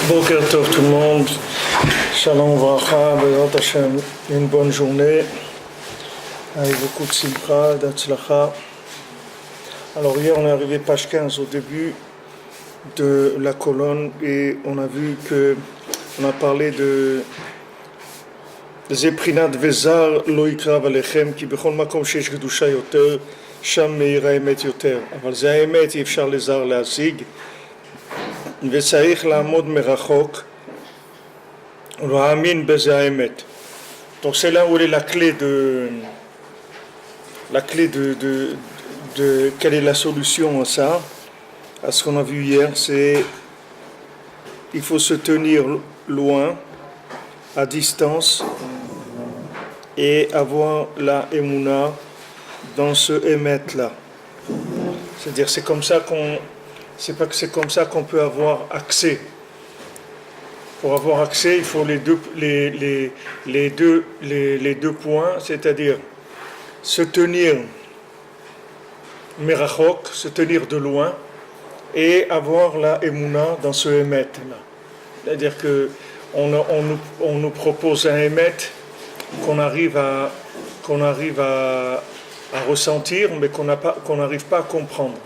Boker Tov tout le monde, Shalom Vracha, Bezrat Hashem, une bonne journée, avec beaucoup de simcha, d'Atzlacha. Alors hier on est arrivé page 15 au début de la colonne et on a vu que on a parlé de Zeprinat Vezar Lo Yikra Valechem Ki Bechol Makom Sheyesh Kedusha Yoter Sham Meira Emet Yoter Aval Ze Emet Aï Efshar Lezar Le'azig וצריך לעמוד מרחוק ולהאמין בזה האמת. Donc c'est là où est la clé de quelle est la solution à ça, à ce qu'on a vu hier, c'est il faut se tenir loin, à distance, et avoir la émouna dans ce émet là. C'est-à-dire c'est comme ça qu'on c'est comme ça qu'on peut avoir accès. Pour avoir accès, il faut les deux points, c'est-à-dire se tenir merachok, se tenir de loin, et avoir la émouna dans ce émet là. C'est-à-dire que on nous propose un émet qu'on arrive à ressentir, mais qu'on n'arrive pas à comprendre.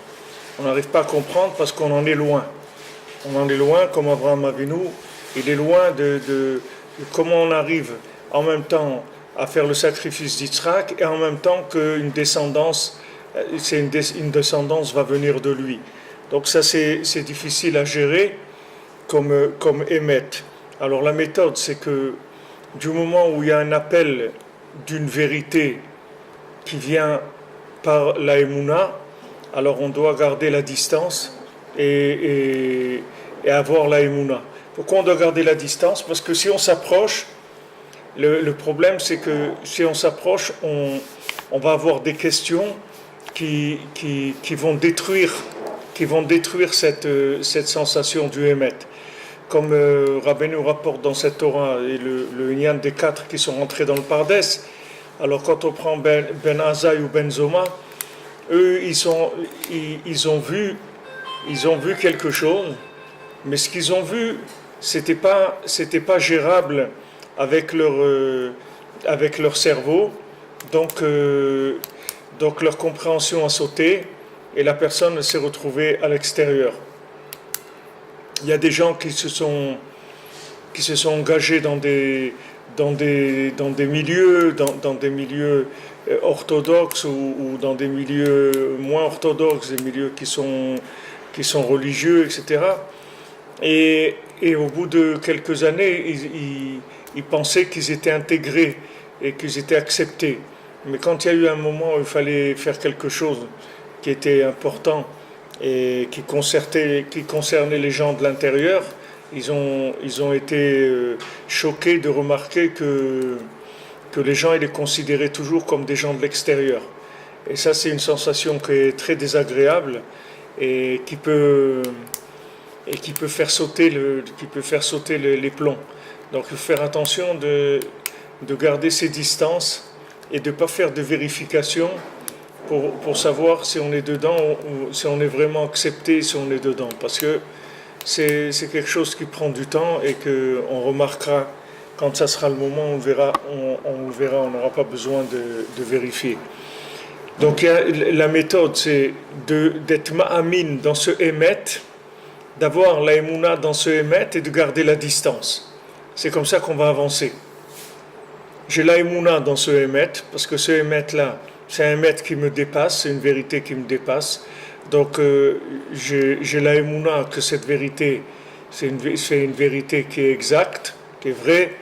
On n'arrive pas à comprendre parce qu'on en est loin. On en est loin, comme Abraham Avinu, il est loin de comment on arrive en même temps à faire le sacrifice d'Yitzhak et en même temps qu'une descendance, une descendance va venir de lui. Donc ça c'est difficile à gérer comme émet. Alors la méthode c'est que du moment où il y a un appel d'une vérité qui vient par la Emouna, alors on doit garder la distance et avoir la émouna. Pourquoi on doit garder la distance? Parce que si on s'approche, le problème c'est que si on s'approche, on va avoir des questions qui vont détruire cette sensation du émet. Comme Rabbeinu rapporte dans cette Torah et le Inyan des 4 qui sont rentrés dans le Pardes. Alors quand on prend Ben Azaï ou Ben Zoma, eux, ils ont vu quelque chose, mais ce qu'ils ont vu, c'était pas gérable avec leur cerveau, donc leur compréhension a sauté et la personne s'est retrouvée à l'extérieur. Il y a des gens qui se sont engagés dans des milieux orthodoxes ou dans des milieux moins orthodoxes, des milieux qui sont religieux, etc. Et au bout de quelques années, ils pensaient qu'ils étaient intégrés et qu'ils étaient acceptés. Mais quand il y a eu un moment où il fallait faire quelque chose qui était important et qui concernait les gens de l'intérieur, ils ont été choqués de remarquer que les gens ils les considéraient toujours comme des gens de l'extérieur. Et ça, c'est une sensation qui est très désagréable et qui peut faire sauter les plombs. Donc il faut faire attention de garder ses distances et de ne pas faire de vérification pour savoir si on est dedans ou si on est vraiment accepté, si on est dedans. Parce que c'est quelque chose qui prend du temps et qu'on remarquera quand ça sera le moment, on le verra, on n'aura pas besoin de vérifier. Donc la méthode, c'est d'être ma'amin dans ce émet, d'avoir la émouna dans ce émet et de garder la distance. C'est comme ça qu'on va avancer. J'ai la émouna dans ce émet, parce que ce émet-là, c'est un émet qui me dépasse, c'est une vérité qui me dépasse. Donc j'ai la émouna que cette vérité, c'est une vérité qui est exacte, qui est vraie,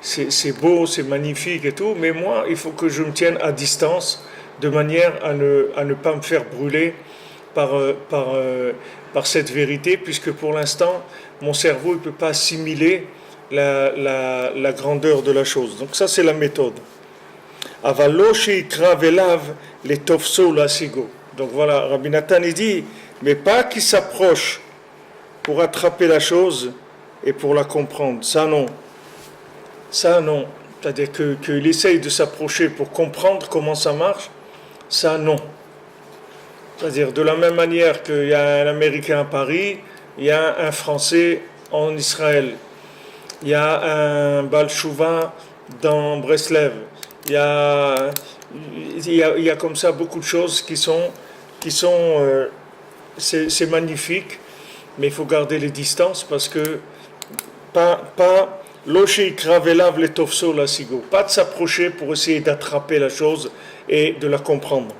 c'est beau, c'est magnifique et tout, mais moi, il faut que je me tienne à distance de manière à ne pas me faire brûler par cette vérité, puisque pour l'instant, mon cerveau ne peut pas assimiler la grandeur de la chose. Donc ça, c'est la méthode. Avaloshi kravelav les tofso la sigo. Donc voilà, Rabbi Nathan il dit, mais pas qu'il s'approche pour attraper la chose et pour la comprendre. Ça non. C'est-à-dire qu'il essaye de s'approcher pour comprendre comment ça marche. Ça non. C'est-à-dire de la même manière qu'il y a un Américain à Paris il y a un Français en Israël, il y a un Baal Shuvah dans Breslev, il y a, il y a comme ça beaucoup de choses c'est magnifique, mais il faut garder les distances parce que pas loshi kravelav le tofso la sigo, pas de s'approcher pour essayer d'attraper la chose et de la comprendre.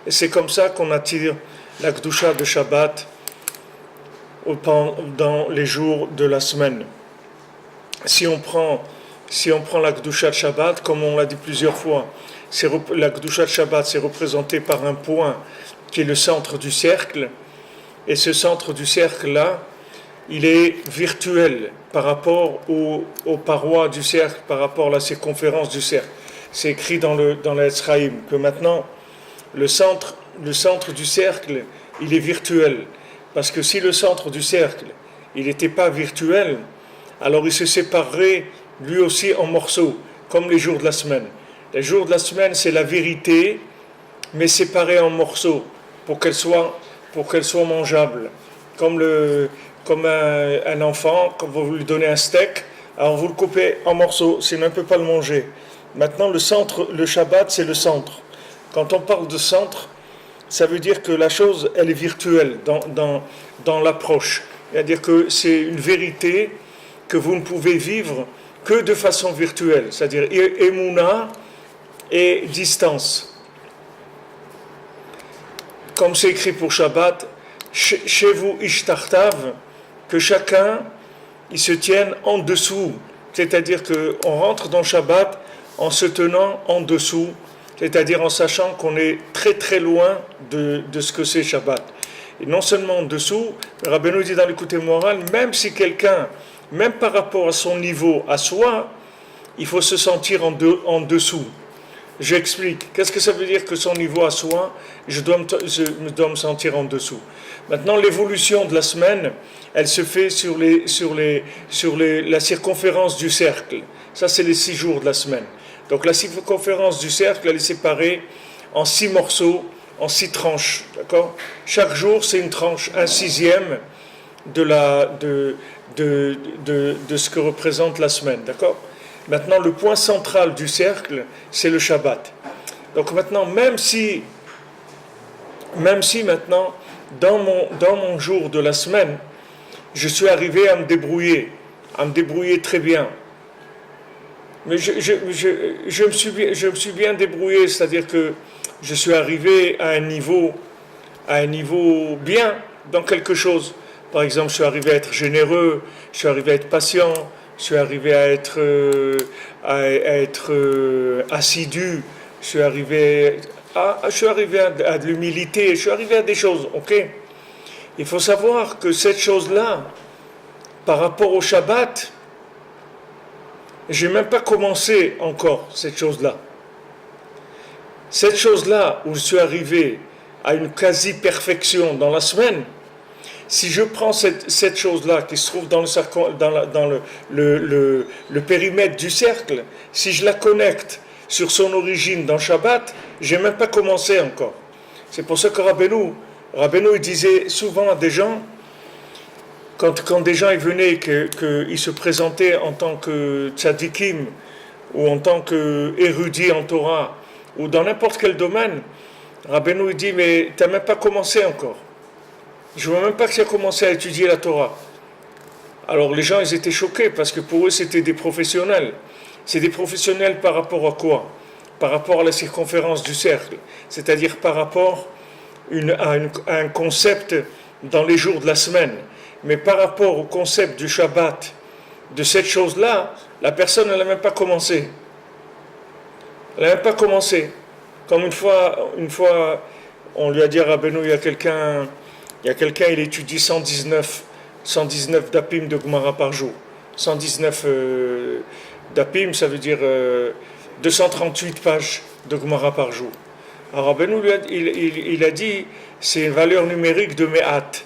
Et c'est comme ça qu'on attire la Kedusha de Shabbat dans les jours de la semaine. Si on prend la Kedusha de Shabbat, comme on l'a dit plusieurs fois, la Kedusha de Shabbat c'est représenté par un point qui est le centre du cercle, et ce centre du cercle-là, il est virtuel par rapport aux parois du cercle, par rapport à la circonférence du cercle. C'est écrit dans l'Etzraïm que maintenant, le centre du cercle, il est virtuel. Parce que si le centre du cercle, il n'était pas virtuel, alors il se séparerait lui aussi en morceaux, comme les jours de la semaine. Les jours de la semaine, c'est la vérité, mais séparée en morceaux, pour qu'elle soit mangeable. Comme un enfant, quand vous lui donnez un steak, alors vous le coupez en morceaux, sinon on ne peut pas le manger. Maintenant, le Shabbat, c'est le centre. Quand on parle de centre, ça veut dire que la chose, elle est virtuelle dans l'approche. C'est-à-dire que c'est une vérité que vous ne pouvez vivre que de façon virtuelle. C'est-à-dire émouna et distance. Comme c'est écrit pour Shabbat, chez vous ishtartav, que chacun il se tienne en dessous. C'est-à-dire qu'on rentre dans Shabbat en se tenant en dessous, c'est-à-dire en sachant qu'on est très très loin de ce que c'est Shabbat. Et non seulement en dessous, Rabbeinu dit dans l'écoute moral, même si quelqu'un, même par rapport à son niveau, à soi, il faut se sentir en dessous. J'explique. Qu'est-ce que ça veut dire que son niveau à soi, je dois me sentir en dessous. Maintenant, l'évolution de la semaine, elle se fait sur la circonférence du cercle. Ça, c'est les 6 jours de la semaine. Donc la circonférence du cercle, elle est séparée en 6 morceaux, en 6 tranches. D'accord ? Chaque jour, c'est une tranche, un sixième de ce que représente la semaine. D'accord ? Maintenant, le point central du cercle, c'est le Shabbat. Donc maintenant, même si maintenant, dans mon jour de la semaine, je suis arrivé à me débrouiller très bien. Mais je me suis bien débrouillé, c'est-à-dire que je suis arrivé à un niveau bien dans quelque chose. Par exemple, je suis arrivé à être généreux, je suis arrivé à être patient, je suis arrivé à être assidu, je suis arrivé à de l'humilité, je suis arrivé à des choses, ok ? Il faut savoir que cette chose-là, par rapport au Shabbat, je n'ai même pas commencé encore cette chose-là. Cette chose-là où je suis arrivé à une quasi-perfection dans la semaine, si je prends cette chose-là qui se trouve dans le périmètre du cercle, si je la connecte sur son origine dans Shabbat, je n'ai même pas commencé encore. C'est pour ça que Rabbeinu il disait souvent à des gens, quand des gens venaient, qu'ils se présentaient en tant que tzadikim, ou en tant qu'érudits en Torah, ou dans n'importe quel domaine, Rabbeinu il dit, mais tu n'as même pas commencé encore. Je ne vois même pas que tu as commencé à étudier la Torah. Alors les gens, ils étaient choqués, parce que pour eux, c'était des professionnels. C'est des professionnels par rapport à quoi ? Par rapport à la circonférence du cercle. C'est-à-dire par rapport à un concept dans les jours de la semaine. Mais par rapport au concept du Shabbat, de cette chose-là, la personne, elle n'a même pas commencé. Elle n'a même pas commencé. Comme une fois, on lui a dit à Rabbeinu, il y a quelqu'un, il étudie 119 dapim de Gemara par jour. 119 dapim, ça veut dire 238 pages de Gemara par jour. Alors Rabbeinu, il a dit, c'est une valeur numérique de Me'at.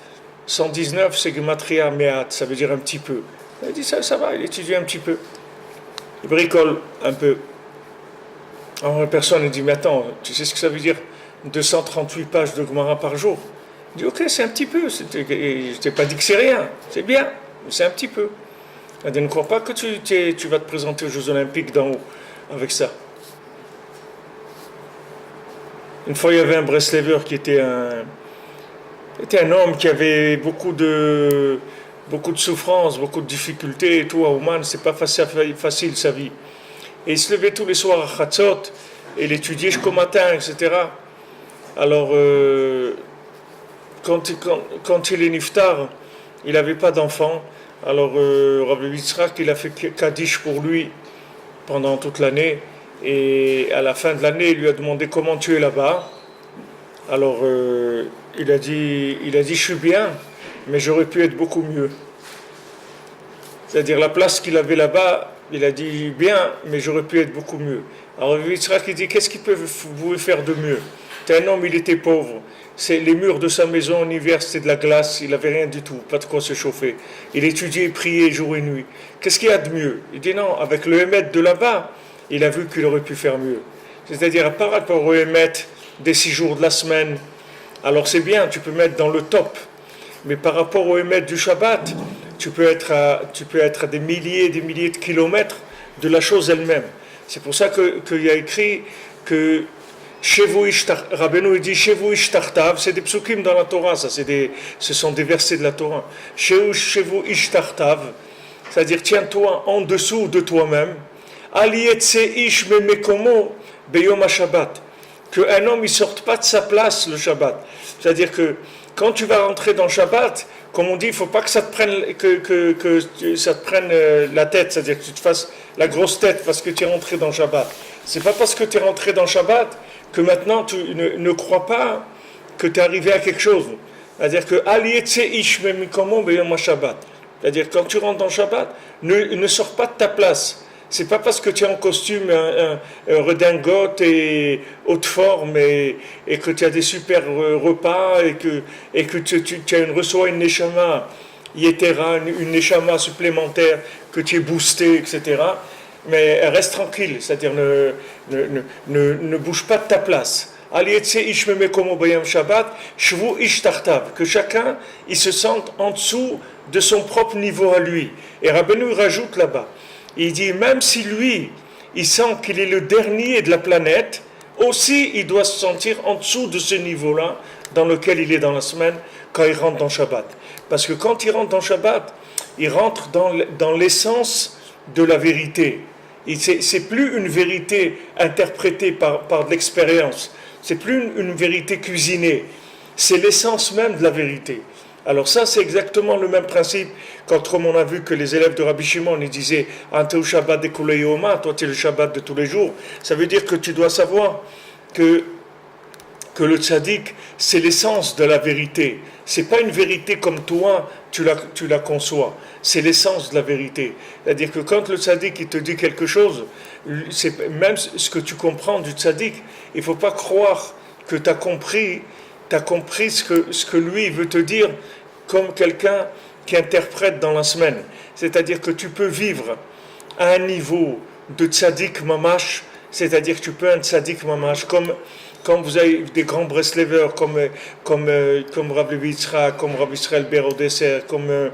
119, c'est Gematria Me'at, ça veut dire un petit peu. Il a dit, ça va, il étudie un petit peu. Il bricole un peu. Alors la personne, elle dit, mais attends, tu sais ce que ça veut dire 238 pages de Gemara par jour. Je dis, ok, c'est un petit peu. Je t'ai pas dit que c'est rien. C'est bien, mais c'est un petit peu. Je ne crois pas que tu vas te présenter aux Jeux Olympiques d'en haut avec ça. Une fois, il y avait un Breslever qui était un homme qui avait beaucoup de souffrances, beaucoup de difficultés et tout. À Ouman, c'est pas facile sa vie. Et il se levait tous les soirs à Chatzot et il étudiait jusqu'au matin, etc. Alors, quand il est niftar, il n'avait pas d'enfant. Alors, Rabbi Yitzhak, il a fait Kaddish pour lui pendant toute l'année. Et à la fin de l'année, il lui a demandé comment tu es là-bas. Alors, il a dit, je suis bien, mais j'aurais pu être beaucoup mieux. C'est-à-dire la place qu'il avait là-bas, il a dit bien, mais j'aurais pu être beaucoup mieux. Alors Yitzhak il dit, qu'est-ce qu'il pouvait faire de mieux? C'est un homme, il était pauvre. Les murs de sa maison en hiver, c'était de la glace, il n'avait rien du tout, pas de quoi se chauffer. Il étudiait et priait jour et nuit. Qu'est-ce qu'il y a de mieux? Il dit non, avec le Hémet de là-bas, il a vu qu'il aurait pu faire mieux. C'est-à-dire par rapport au Hémet des 6 jours de la semaine, alors c'est bien, tu peux mettre dans le top. Mais par rapport au Hémet du Shabbat, tu peux être à des milliers de kilomètres de la chose elle-même. C'est pour ça qu'il y a écrit que Rabbeinu dit Shevu ishtartav, c'est des psukim dans la Torah, ce sont des versets de la Torah. Shevu ishtartav, c'est-à-dire tiens-toi en dessous de toi-même. Aliyetse ish memekomo beyom ha-Shabbat, qu'un homme ne sorte pas de sa place le Shabbat. C'est-à-dire que quand tu vas rentrer dans le Shabbat, comme on dit, il ne faut pas que ça te prenne, ça te prenne la tête, c'est-à-dire que tu te fasses la grosse tête parce que tu es rentré dans le Shabbat. Ce n'est pas parce que tu es rentré dans le Shabbat que maintenant tu ne crois pas que tu es arrivé à quelque chose. C'est-à-dire que c'est-à-dire quand tu rentres dans le Shabbat, ne sors pas de ta place. C'est pas parce que tu es en costume, un redingote et haute forme et que tu as des super repas et que tu reçois une neshama yetera, une neshama supplémentaire, que tu es boosté, etc. Mais reste tranquille, c'est-à-dire ne bouge pas de ta place. Que chacun il se sente en dessous de son propre niveau à lui. Et Rabbeinu rajoute là-bas. Il dit, même si lui, il sent qu'il est le dernier de la planète, aussi il doit se sentir en dessous de ce niveau-là dans lequel il est dans la semaine quand il rentre dans Shabbat. Parce que quand il rentre dans Shabbat, il rentre dans l'essence de la vérité. C'est plus une vérité interprétée par de l'expérience. C'est plus une vérité cuisinée. C'est l'essence même de la vérité. Alors ça, c'est exactement le même principe quand, comme on a vu que les élèves de Rabbi Shimon, ils disaient « Ante Shabbat de Kulei Yoma » toi tu es le Shabbat de tous les jours. Ça veut dire que tu dois savoir que le tzaddik, c'est l'essence de la vérité. C'est pas une vérité comme toi, tu la conçois. C'est l'essence de la vérité. C'est-à-dire que quand le tzaddik, il te dit quelque chose, c'est même ce que tu comprends du tzaddik, il ne faut pas croire que tu as compris ce que lui veut te dire comme quelqu'un qui interprète dans la semaine. C'est-à-dire que tu peux vivre à un niveau de tzaddik mamash, c'est-à-dire que tu peux un tzaddik mamash, comme vous avez des grands Breslevers, comme Rabbi Yitzhak, comme Rabbi Israël Berodesser, comme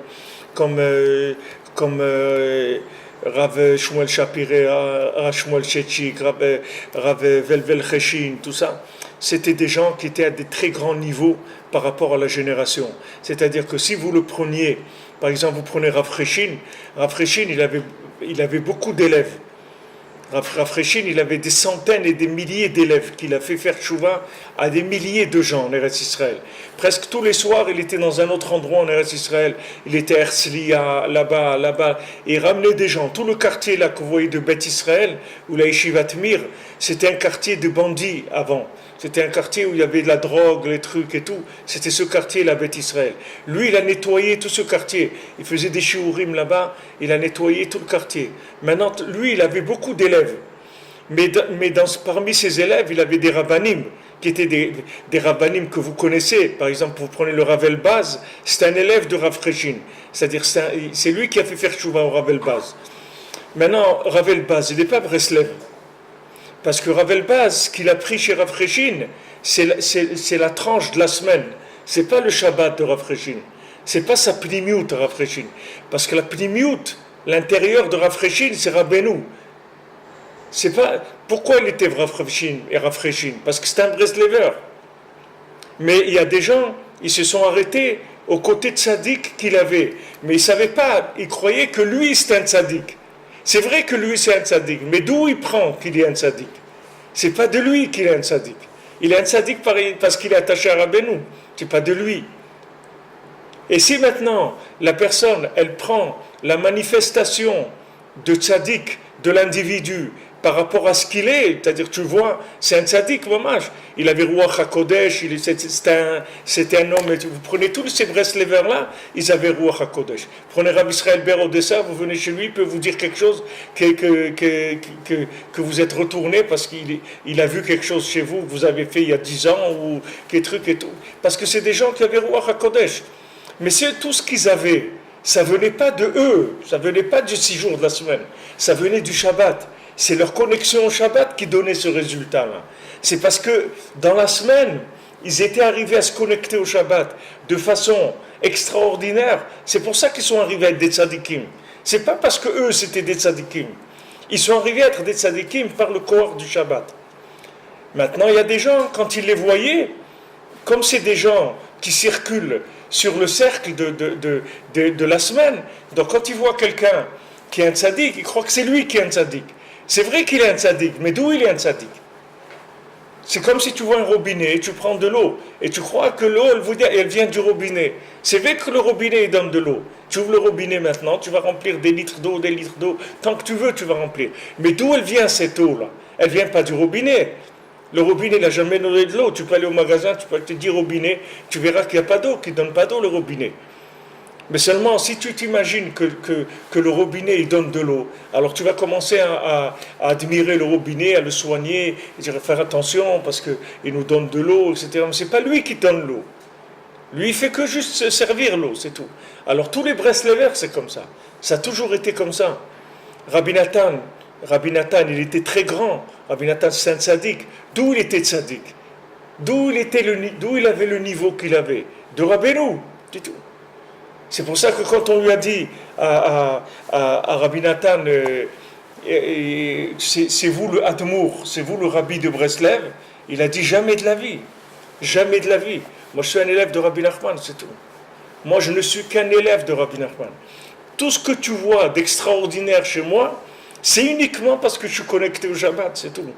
Rav Shmuel Shapiré, Rav Shmuel Shechik, Rav Velvel Cheshin, tout ça. C'était des gens qui étaient à des très grands niveaux par rapport à la génération. C'est-à-dire que si vous le preniez, par exemple, vous prenez Rav Cheshin, il avait beaucoup d'élèves. Rav Cheshin, il avait des centaines et des milliers d'élèves qu'il a fait faire tchouva à des milliers de gens en Eretz Israël. Presque tous les soirs, il était dans un autre endroit en Eretz Israël. Il était à Herzliya, là-bas, et il ramenait des gens. Tout le quartier là que vous voyez de Beth Israël, ou la Yeshivat Mir, c'était un quartier de bandits avant. C'était un quartier où il y avait de la drogue, les trucs et tout. C'était ce quartier, la Beth Israël. Lui, il a nettoyé tout ce quartier. Il faisait des shiurim là-bas, il a nettoyé tout le quartier. Maintenant, lui, il avait beaucoup d'élèves. Mais parmi ses élèves, il avait des rabbanim, qui étaient des rabbanim que vous connaissez. Par exemple, vous prenez le Rav Elbaz, c'est un élève de Rav Cheshin. C'est-à-dire, c'est lui qui a fait faire tchouva au Rav Elbaz. Maintenant, Rav Elbaz, il n'est pas Breslev. Parce que Rav Elbaz, qu'il a pris chez Rav Cheshin, c'est la tranche de la semaine. C'est pas le Shabbat de Rav Cheshin. C'est pas sa pnimiut de Rav Cheshin. Parce que la pnimiut, l'intérieur de Rav Cheshin, c'est Rabbeinu. C'est pas pourquoi il était Rav Cheshin et Rav Cheshin, parce que c'est un Breslever. Mais il y a des gens, ils se sont arrêtés aux côtés de tzaddik qu'il avait, mais ils savaient pas, ils croyaient que lui c'était un tzaddik. C'est vrai que lui c'est un tzaddik, mais d'où il prend qu'il est un tzaddik? C'est pas de lui qu'il est un tzaddik. Il est un tzaddik parce qu'il est attaché à Rabbeinu. C'est pas de lui. Et si maintenant la personne, elle prend la manifestation de tzaddik de l'individu par rapport à ce qu'il est, c'est-à-dire tu vois, c'est un tzaddik, mamash. Il avait Ruach HaKodesh, c'était un homme, vous prenez tous ces Breslevers-là, ils avaient Ruach HaKodesh. Prenez Rabbi Israël Ber Odessa, vous venez chez lui, il peut vous dire quelque chose que vous êtes retourné parce qu'il a vu quelque chose chez vous, que vous avez fait il y a 10 ans, ou des trucs et tout. Parce que c'est des gens qui avaient Ruach HaKodesh. Mais c'est tout ce qu'ils avaient. Ça venait pas de eux, ça venait pas du 6 jours de la semaine, ça venait du Shabbat. C'est leur connexion au Shabbat qui donnait ce résultat-là. C'est parce que dans la semaine, ils étaient arrivés à se connecter au Shabbat de façon extraordinaire. C'est pour ça qu'ils sont arrivés à être des tzadikim. C'est pas parce que eux c'était des tzadikim. Ils sont arrivés à être des tzadikim par le corps du Shabbat. Maintenant, il y a des gens, quand ils les voyaient, comme c'est des gens qui circulent sur le cercle de la semaine, donc quand ils voient quelqu'un qui est un tzaddik, ils croient que c'est lui qui est un tzaddik. C'est vrai qu'il est un tzaddik, mais d'où il est un tzaddik? C'est comme si tu vois un robinet, tu prends de l'eau, et tu crois que l'eau, elle vient du robinet. C'est vrai que le robinet, il donne de l'eau. Tu ouvres le robinet maintenant, tu vas remplir des litres d'eau, tant que tu veux, tu vas remplir. Mais d'où elle vient cette eau-là? Elle vient pas du robinet. Le robinet n'a jamais donné de l'eau. Tu peux aller au magasin, tu peux te dire robinet, tu verras qu'il n'y a pas d'eau, qu'il ne donne pas d'eau le robinet. Mais seulement si tu t'imagines que le robinet il donne de l'eau, alors tu vas commencer à admirer le robinet, à le soigner, et dire faire attention parce qu'il nous donne de l'eau, etc. Mais ce n'est pas lui qui donne l'eau. Lui, il fait que juste servir l'eau, c'est tout. Alors tous les Breslevers, c'est comme ça. Ça a toujours été comme ça. Rabbi Nathan, il était très grand. Rabbi Nathan, c'est un tzaddik. D'où il était tzaddik? D'où il avait le niveau qu'il avait? De Rabbeinu, c'est tout. C'est pour ça que quand on lui a dit à Rabbi Nathan, c'est vous le Admour, c'est vous le Rabbi de Breslev, il a dit jamais de la vie. Jamais de la vie. Moi je suis un élève de Rabbi Nachman, c'est tout. Moi je ne suis qu'un élève de Rabbi Nachman. Tout ce que tu vois d'extraordinaire chez moi, c'est uniquement parce que je suis connecté au Shabbat, c'est tout.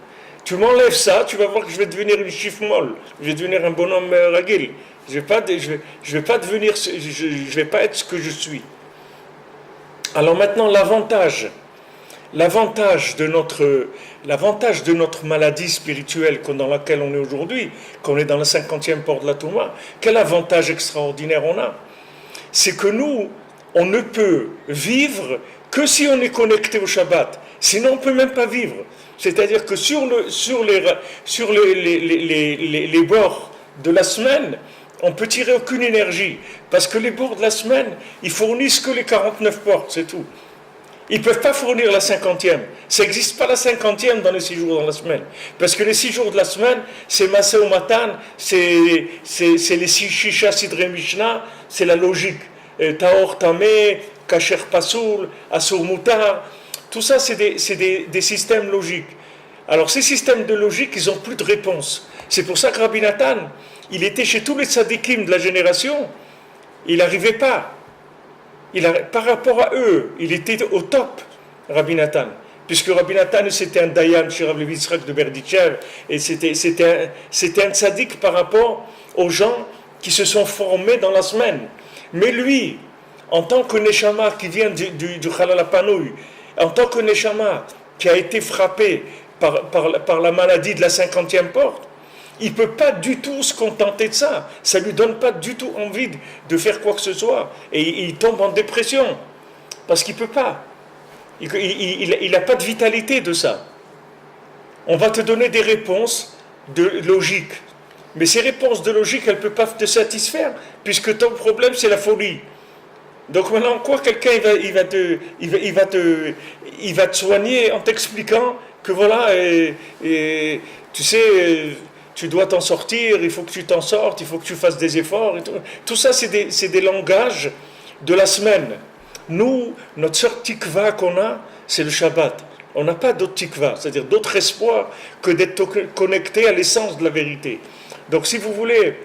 Tu m'enlèves ça, tu vas voir que je vais devenir une chiffre molle, je vais devenir un bonhomme ragil. Je vais pas devenir, je vais pas être ce que je suis. Alors maintenant, l'avantage de notre maladie spirituelle dans laquelle on est aujourd'hui, qu'on est dans le 50e port de la Touma, quel avantage extraordinaire on a? C'est que nous, on ne peut vivre que si on est connecté au Shabbat. Sinon, on ne peut même pas vivre. C'est-à-dire que sur les bords de la semaine, on ne peut tirer aucune énergie. Parce que les bords de la semaine, ils fournissent que les 49 portes, c'est tout. Ils ne peuvent pas fournir la 50e. Ça n'existe pas la 50e dans les 6 jours dans la semaine. Parce que les 6 jours de la semaine, c'est Masé ou Matan, c'est les 6 Shisha Sidre Mishnah, c'est la logique. Taor Tameh, Kacher Pasoul, Asur Mutar. Tout ça, c'est des systèmes logiques. Alors, ces systèmes de logique, ils n'ont plus de réponse. C'est pour ça que Rabbi Nathan, il était chez tous les tzadikim de la génération, il n'arrivait pas. Par rapport à eux, il était au top, Rabbi Nathan. Puisque Rabbi Nathan, c'était un dayan chez Rav Levi Yitzhak de Berditchev, et c'était un tzadik par rapport aux gens qui se sont formés dans la semaine. Mais lui, en tant que Neshama qui vient du Chalal HaPanouy, en tant que Neshama qui a été frappé par la maladie de la 50e porte, il ne peut pas du tout se contenter de ça. Ça ne lui donne pas du tout envie de faire quoi que ce soit. Et il tombe en dépression. Parce qu'il ne peut pas. Il n'a pas de vitalité de ça. On va te donner des réponses de logique. Mais ces réponses de logique, elles ne peuvent pas te satisfaire. Puisque ton problème, c'est la folie. Donc maintenant, quoi, quelqu'un il va te soigner en t'expliquant que voilà, tu sais, tu dois t'en sortir, il faut que tu t'en sortes, il faut que tu fasses des efforts. Et tout ça, c'est des langages de la semaine. Nous, notre seul tikva qu'on a, c'est le Shabbat. On n'a pas d'autre tikva, c'est-à-dire d'autre espoir que d'être connecté à l'essence de la vérité. Donc si vous voulez,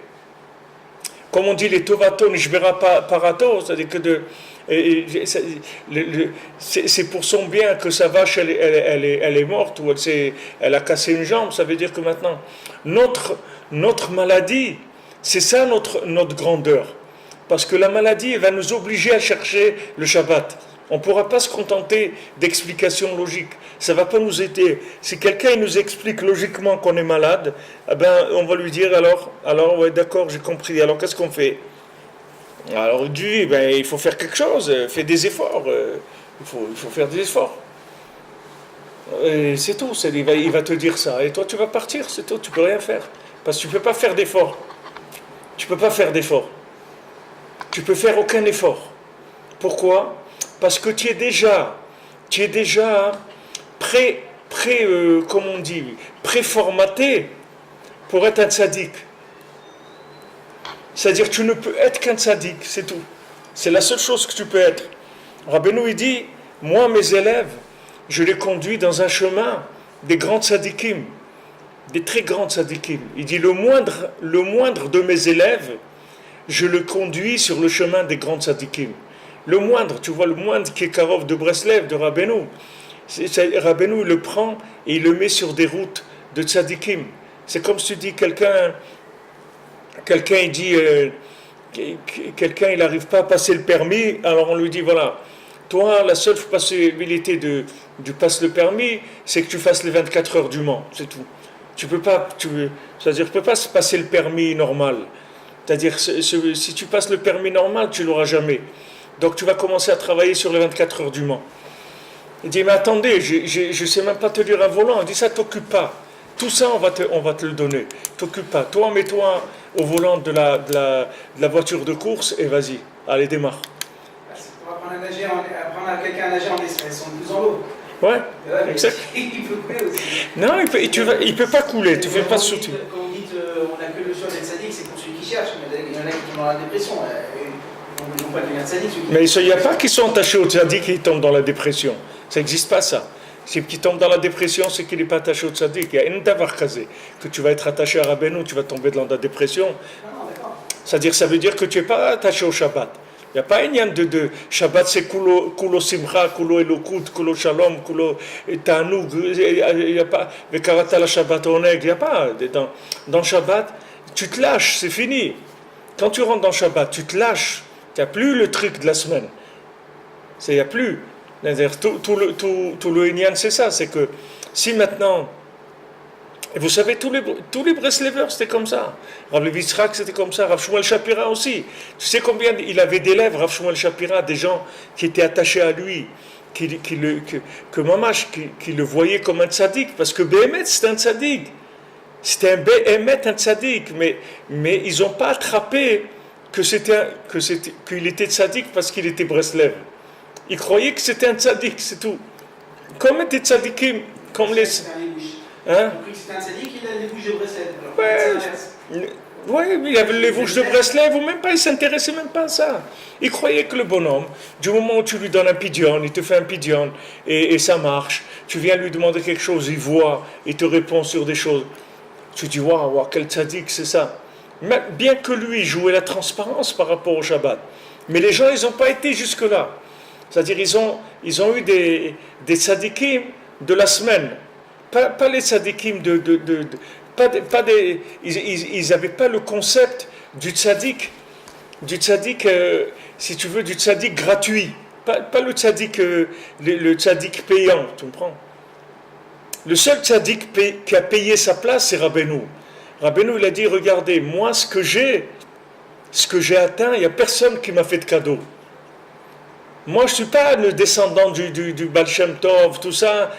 comme on dit les tovato nishbera parato, c'est-à-dire que c'est pour son bien que sa vache elle est morte ou elle a cassé une jambe. Ça veut dire que maintenant notre maladie, c'est ça notre grandeur, parce que la maladie elle va nous obliger à chercher le Shabbat. On ne pourra pas se contenter d'explications logiques. Ça ne va pas nous aider. Si quelqu'un nous explique logiquement qu'on est malade, eh ben, on va lui dire alors ouais, d'accord, j'ai compris. Alors qu'est-ce qu'on fait? Alors il dit, ben, il faut faire quelque chose, fais des efforts. Il faut faire des efforts. Et c'est tout. Il va te dire ça. Et toi, tu vas partir, c'est tout. Tu ne peux rien faire. Parce que tu ne peux pas faire d'efforts. Tu ne peux pas faire d'efforts. Tu ne peux faire aucun effort. Pourquoi? Parce que tu es déjà comme on dit, préformaté pour être un tzaddik. C'est-à-dire tu ne peux être qu'un tzaddik, c'est tout. C'est la seule chose que tu peux être. Rabbeinu il dit, moi mes élèves, je les conduis dans un chemin des grands tzaddikim, des très grands tzaddikim. Il dit le moindre de mes élèves, je le conduis sur le chemin des grands tzaddikim. Le moindre, tu vois, le moindre qui est Karov de Breslev, de Rabbeinu. Rabbeinu, il le prend et il le met sur des routes de tzadikim. C'est comme si tu dis quelqu'un il dit, quelqu'un il n'arrive pas à passer le permis, alors on lui dit, voilà, toi, la seule possibilité du passe le permis, c'est que tu fasses les 24 heures du Mans, c'est tout. C'est-à-dire, tu peux pas passer le permis normal. C'est-à-dire, si tu passes le permis normal, tu l'auras jamais. Donc tu vas commencer à travailler sur les 24 heures du Mans. Il dit, mais attendez, je ne sais même pas te lire un volant. Il dit, ça t'occupe pas. Tout ça, on va te le donner. T'occupe pas. Toi, mets-toi au volant de la voiture de course et vas-y. Allez, démarre. Pour apprendre à quelqu'un à nager en espèce, on plus en l'eau. Ouais, exact. Il peut couler aussi. Non, il peut pas couler. Tu fais pas sauter. Quand vous dites on n'a que le choix d'être sadique, c'est pour celui qui cherche. Mais il y en a qui tombent dans la dépression. Ils n'ont pas devenir sadique. Mais il n'y a pas qui sont attachés au tzaddik qui tombent dans la dépression. Ça n'existe pas ça. Si qui tombe dans la dépression, c'est qu'il n'est pas attaché au tzaddik. Il y a une davar kazé. Que tu vas être attaché à Rabbeinu, tu vas tomber dans la dépression. Non, d'accord. C'est-à-dire, ça veut dire que tu n'es pas attaché au Shabbat. Il n'y a pas une de Shabbat, c'est kulo simcha, kulo elokut, kulo shalom, kulo ta'anoug. Il n'y a pas vekarata la Shabbat oneg. Il n'y a pas. Dans Shabbat, tu te lâches, c'est fini. Quand tu rentres dans Shabbat, tu te lâches. Il n'y a plus le truc de la semaine. Il n'y a plus. Tout le Inyan, c'est ça. C'est que si maintenant. Et vous savez, tous les Breslevers, c'était comme ça. Rav Levi Yitzhak, c'était comme ça. Rav Shmuel Shapira aussi. Tu sais combien il avait d'élèves, Rav Shmuel Shapira, des gens qui étaient attachés à lui, qui le voyaient comme un tzaddik, parce que Béhémet, c'était un tzaddik. C'était un Béhémet, un tzaddik. Mais ils n'ont pas attrapé qu'il était tzaddik parce qu'il était Breslev. Ils croyaient que c'était un tzaddik, c'est tout. Comme des tzaddikim, comme les... Hein? C'était un tzaddik, il a les bouches de Breslev. Oui, mais il avait les bouches de Breslev, ou même pas, il ne s'intéressait même pas à ça. Il croyait que le bonhomme, du moment où tu lui donnes un pidyon, il te fait un pidyon, et ça marche, tu viens lui demander quelque chose, il voit, il te répond sur des choses. Tu dis, waouh, quel tzaddik, c'est ça. Mais bien que lui jouait la transparence par rapport au Shabbat. Mais les gens, ils n'ont pas été jusque-là. C'est-à-dire, ils ont eu des tzaddikim de la semaine. Pas les tzaddikim ils n'avaient pas le concept du tzaddik, si tu veux, du tzaddik gratuit. Pas le tzaddik, le tzaddik payant, tu comprends? Le seul tzaddik qui a payé sa place, c'est Rabbeinu. Rabbeinu, il a dit, regardez, moi, ce que j'ai atteint, il n'y a personne qui m'a fait de cadeau. Moi, je ne suis pas le descendant du Baal Shem Tov, tout ça,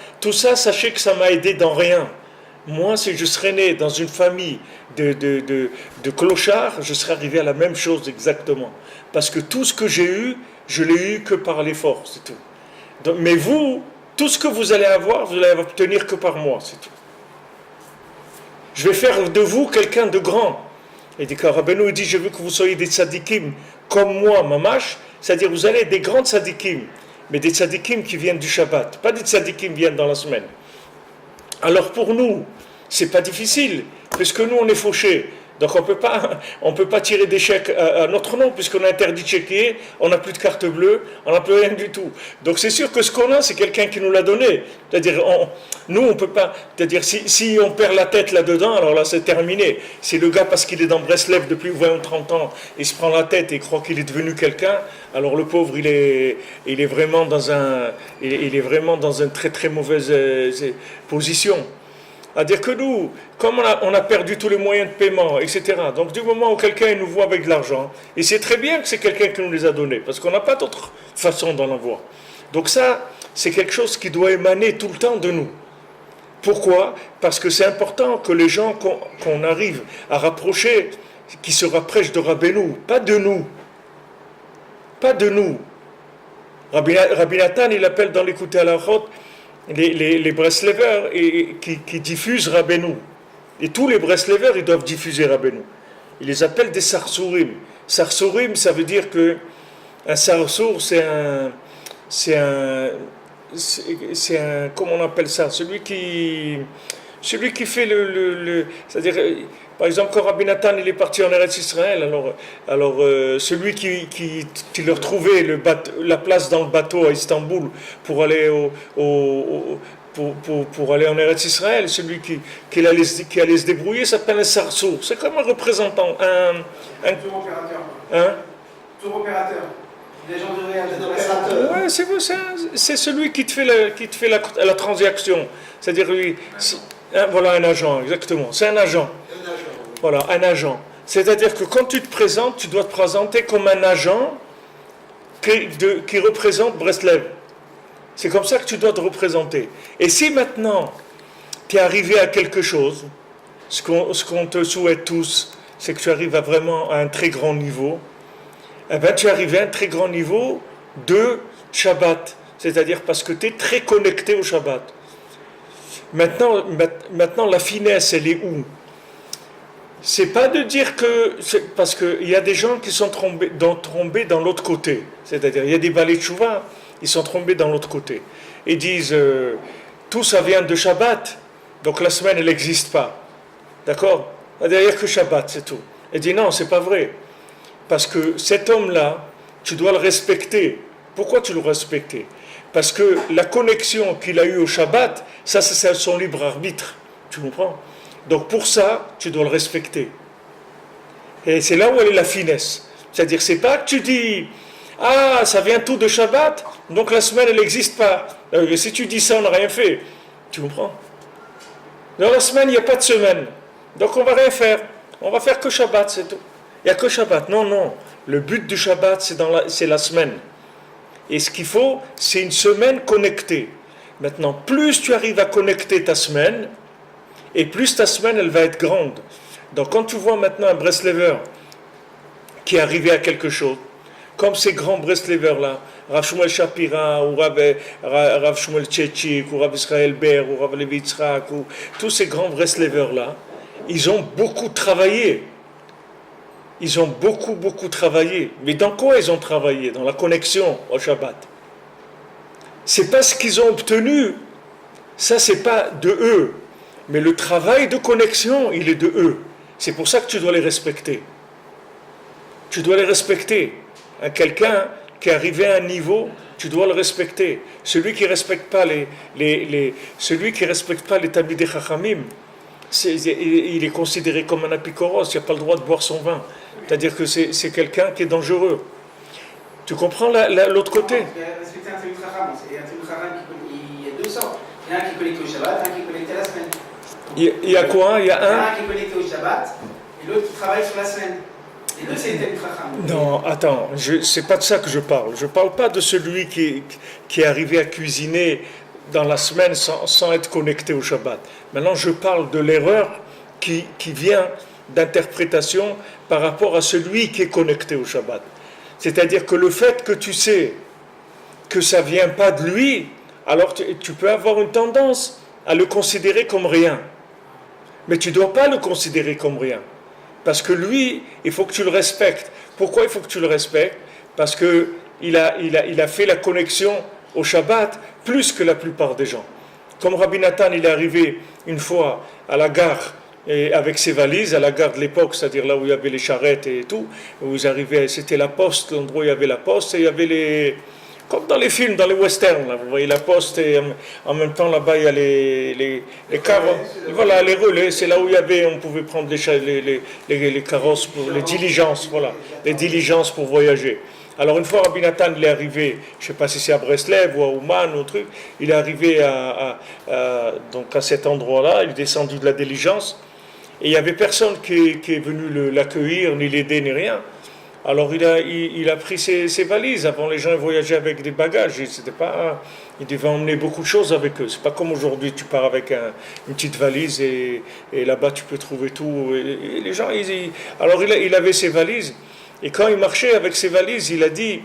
sachez que ça m'a aidé dans rien. Moi, si je serais né dans une famille de clochards, je serais arrivé à la même chose exactement. Parce que tout ce que j'ai eu, je l'ai eu que par l'effort, c'est tout. Donc, mais vous, tout ce que vous allez avoir, vous allez obtenir que par moi, c'est tout. Je vais faire de vous quelqu'un de grand. Et dit, quand Rabbeinu il dit, je veux que vous soyez des tzadikim comme moi, mamash, c'est-à-dire vous allez être des grands tzadikim, mais des tzadikim qui viennent du Shabbat, pas des tzadikim qui viennent dans la semaine. Alors pour nous, c'est pas difficile, puisque nous on est fauchés. Donc on peut pas tirer des chèques à notre nom, puisqu'on a interdit de chéquier, on n'a plus de carte bleue, on n'a plus rien du tout. Donc c'est sûr que ce qu'on a, c'est quelqu'un qui nous l'a donné. C'est-à-dire, nous on peut pas, c'est-à-dire si on perd la tête là-dedans, alors là c'est terminé. C'est le gars parce qu'il est dans Breslev depuis 20 ou 30 ans, il se prend la tête et croit qu'il est devenu quelqu'un, alors le pauvre il est vraiment dans une très très mauvaise position. C'est-à-dire que nous, comme on a perdu tous les moyens de paiement, etc., donc du moment où quelqu'un nous voit avec de l'argent, et c'est très bien que c'est quelqu'un qui nous les a donnés, parce qu'on n'a pas d'autre façon d'en avoir. Donc ça, c'est quelque chose qui doit émaner tout le temps de nous. Pourquoi ? Parce que c'est important que les gens qu'on arrive à rapprocher, qui se rapprochent de Rabbeinu, pas de nous. Pas de nous. Rabbi Nathan, il appelle dans l'écouter à la route, les Breslevers qui diffusent Rabbeinu. Et tous les Breslevers, ils doivent diffuser Rabbeinu. Ils les appellent des Sarsourim. Sarsourim, ça veut dire que un Sarsour, c'est un, comment on appelle ça ? Celui qui fait c'est-à-dire, par exemple, quand Rabbi Nathan il est parti en Eretz Israël, alors celui qui leur trouvait la place dans le bateau à Istanbul pour aller pour aller en Eretz Israël, celui qui allait se débrouiller s'appelle un sarsour. C'est comme un représentant, un tour opérateur. Hein? Tour opérateur. Les gens de Ouais, c'est celui qui te fait la transaction. C'est-à-dire lui, voilà un agent, exactement. C'est un agent. Voilà, un agent. C'est-à-dire que quand tu te présentes, tu dois te présenter comme un agent qui représente Breslev. C'est comme ça que tu dois te représenter. Et si maintenant tu es arrivé à quelque chose, ce qu'on te souhaite tous, c'est que tu arrives vraiment à un très grand niveau, eh bien tu es arrivé à un très grand niveau de Shabbat. C'est-à-dire parce que tu es très connecté au Shabbat. Maintenant, la finesse, elle est où ? C'est pas de dire que... Parce qu'il y a des gens qui sont tombés dans l'autre côté. C'est-à-dire, il y a des balais de Chouva, ils sont tombés dans l'autre côté. Ils disent, tout ça vient de Shabbat, donc la semaine, elle n'existe pas. D'accord ? C'est-à-dire, il n'y a que Shabbat, c'est tout. Il dit, non, c'est pas vrai. Parce que cet homme-là, tu dois le respecter. Pourquoi tu le respectes ? Parce que la connexion qu'il a eue au Shabbat, ça c'est son libre arbitre. Tu comprends ? Donc pour ça, tu dois le respecter. Et c'est là où elle est la finesse. C'est-à-dire, c'est pas que tu dis, ah, ça vient tout de Shabbat, donc la semaine, elle n'existe pas. Si tu dis ça, on n'a rien fait. Tu comprends ? Dans la semaine, il n'y a pas de semaine. Donc on va rien faire. On va faire que Shabbat, c'est tout. Il n'y a que Shabbat. Non. Le but du Shabbat, c'est la semaine. Et ce qu'il faut, c'est une semaine connectée. Maintenant, plus tu arrives à connecter ta semaine, et plus ta semaine, elle va être grande. Donc quand tu vois maintenant un Breslever qui est arrivé à quelque chose, comme ces grands Breslevers-là, Rav Shmuel Shapira, ou Rav Shmuel Tchétchik, ou Rav Israël Ber, ou Rav Levi Yitzhak, ou tous ces grands Breslevers-là, ils ont beaucoup travaillé. Ils ont beaucoup travaillé. Mais dans quoi ils ont travaillé ? Dans la connexion au Shabbat. C'est pas ce qu'ils ont obtenu. Ça, c'est pas de eux. Mais le travail de connexion, il est de eux. C'est pour ça que tu dois les respecter. Tu dois les respecter. Quelqu'un qui est arrivé à un niveau, tu dois le respecter. Celui qui ne respecte pas celui qui respecte pas les Talmidei Chachamim, il est considéré comme un apikoros, il n'a pas le droit de boire son vin. C'est-à-dire que c'est quelqu'un qui est dangereux. Tu comprends l'autre côté ? Respecter un Talmid Chacham, il y a deux sortes. Il y en a un qui est connecté au Shabbat, un qui est connecté à la semaine. Il y a quoi ? Il y a un qui est connecté au Shabbat et l'autre qui travaille sur la semaine. Les deux, c'est les Talmid Chacham. Non, attends, c'est pas de ça que je parle. Je parle pas de celui qui est arrivé à cuisiner dans la semaine sans être connecté au Shabbat. Maintenant, je parle de l'erreur qui vient d'interprétation par rapport à celui qui est connecté au Shabbat. C'est-à-dire que le fait que tu sais que ça ne vient pas de lui, alors tu peux avoir une tendance à le considérer comme rien. Mais tu ne dois pas le considérer comme rien. Parce que lui, il faut que tu le respectes. Pourquoi il faut que tu le respectes? Parce qu'il a fait la connexion au Shabbat plus que la plupart des gens. Comme Rabbi Nathan, il est arrivé une fois à la gare et avec ses valises, à la gare de l'époque, c'est-à-dire là où il y avait les charrettes et tout, où ils arrivaient, c'était la poste, l'endroit où il y avait la poste, et il y avait les... Comme dans les films, dans les westerns, là, vous voyez la poste, et en même temps là-bas il y a les carrosses, voilà, les relais, c'est là où il y avait, on pouvait prendre les carrosses, les diligences, voilà, les diligences pour voyager. Alors une fois Rabbi Nathan il est arrivé, je ne sais pas si c'est à Breslev ou à Ouman ou un truc, il est arrivé donc à cet endroit-là, il est descendu de la diligence, et il n'y avait personne qui est venu l'accueillir, ni l'aider, ni rien. Alors il a pris ses valises. Avant, les gens voyageaient avec des bagages. Ils devaient emmener beaucoup de choses avec eux. C'est pas comme aujourd'hui, tu pars avec une petite valise et là-bas tu peux trouver tout. Et les gens, alors il avait ses valises. Et quand il marchait avec ses valises, il a dit,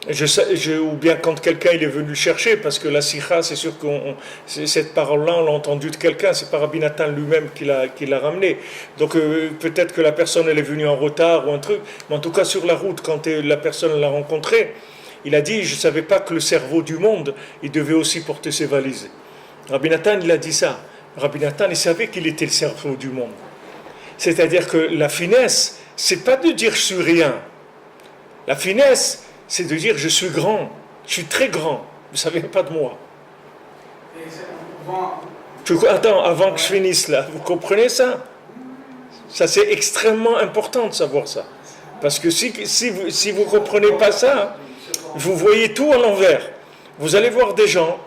ou bien quand quelqu'un il est venu le chercher, parce que la sikha, c'est sûr que cette parole-là, on l'a entendue de quelqu'un, c'est pas Rabbi Nathan lui-même qui l'a ramené. Donc peut-être que la personne elle est venue en retard ou un truc, mais en tout cas sur la route, quand la personne l'a rencontré, il a dit, je ne savais pas que le cerveau du monde, il devait aussi porter ses valises. Rabbi Nathan, il a dit ça. Rabbi Nathan, il savait qu'il était le cerveau du monde. C'est-à-dire que la finesse, c'est pas de dire je suis rien. La finesse, c'est de dire je suis grand, je suis très grand, mais ça ne vient pas de moi. Attends, avant que je finisse là, vous comprenez ça? Ça c'est extrêmement important de savoir ça. Parce que si vous ne comprenez pas ça, vous voyez tout à l'envers. Vous allez voir des gens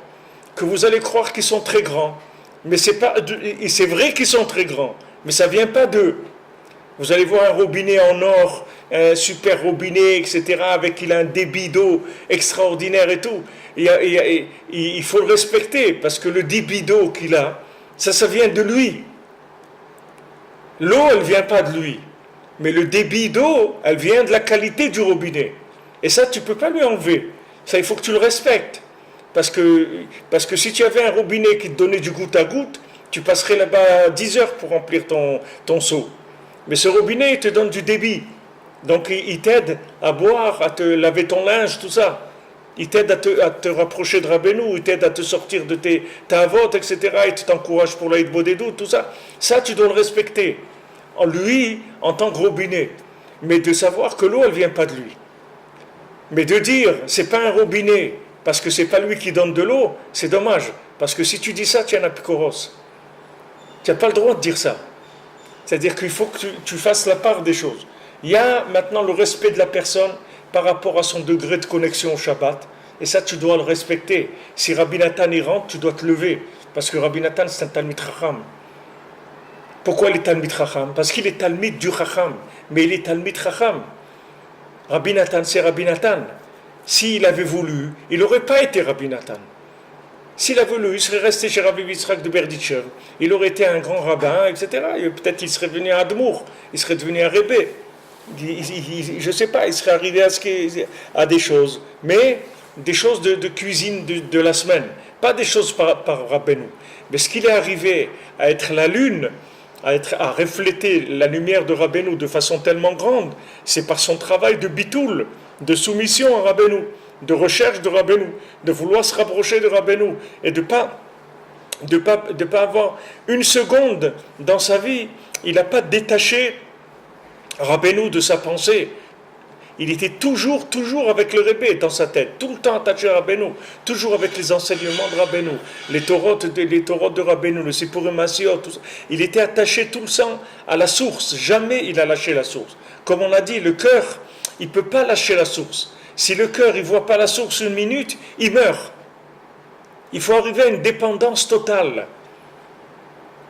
que vous allez croire qu'ils sont très grands, mais c'est vrai qu'ils sont très grands, mais ça ne vient pas d'eux. Vous allez voir un robinet en or, un super robinet, etc., avec il a un débit d'eau extraordinaire et tout. Il faut le respecter, parce que le débit d'eau qu'il a, ça vient de lui. L'eau, elle ne vient pas de lui. Mais le débit d'eau, elle vient de la qualité du robinet. Et ça, tu ne peux pas lui enlever. Ça, il faut que tu le respectes. Parce que si tu avais un robinet qui te donnait du goutte à goutte, tu passerais là-bas 10 heures pour remplir ton seau. Mais ce robinet, il te donne du débit. Donc, il t'aide à boire, à te laver ton linge, tout ça. Il t'aide à te rapprocher de Rabbeinu, il t'aide à te sortir de ta avote, etc. Il t'encourage pour l'Aïd Bodedou, tout ça. Ça, tu dois le respecter. En lui, en tant que robinet. Mais de savoir que l'eau, elle ne vient pas de lui. Mais de dire, c'est pas un robinet, parce que c'est pas lui qui donne de l'eau, c'est dommage. Parce que si tu dis ça, tu es un apikoros. Tu n'as pas le droit de dire ça. C'est-à-dire qu'il faut que tu fasses la part des choses. Il y a maintenant le respect de la personne par rapport à son degré de connexion au Shabbat. Et ça, tu dois le respecter. Si Rabbi Nathan y rentre, tu dois te lever. Parce que Rabbi Nathan, c'est un Talmid Chacham. Pourquoi il est Talmid Chacham? Parce qu'il est Talmid du Chacham. Mais il est Talmid Chacham. Rabbi Nathan, c'est Rabbi Nathan. S'il avait voulu, il n'aurait pas été Rabbi Nathan. S'il avait voulu, il serait resté chez Rabbi Yitzhak de Berditchev. Il aurait été un grand rabbin, etc. Et peut-être il serait venu à Admour. Il serait devenu un rébé. Je ne sais pas, il serait arrivé à des choses. Mais des choses de cuisine de la semaine. Pas des choses par Rabbeinu. Mais ce qu'il est arrivé à être la lune, à refléter la lumière de Rabbeinu de façon tellement grande, c'est par son travail de bitoul, de soumission à Rabbeinu, de recherche de Rabbeinu, de vouloir se rapprocher de Rabbeinu et de pas avoir une seconde dans sa vie, il n'a pas détaché Rabbeinu de sa pensée. Il était toujours avec le Rebbe dans sa tête, tout le temps attaché à Rabbeinu, toujours avec les enseignements de Rabbeinu, les Torot de Rabbeinu, le Sipurim Asiot, tout ça. Il était attaché tout le temps à la source, jamais il a lâché la source. Comme on a dit, le cœur, il ne peut pas lâcher la source. Si le cœur ne voit pas la source une minute, il meurt. Il faut arriver à une dépendance totale.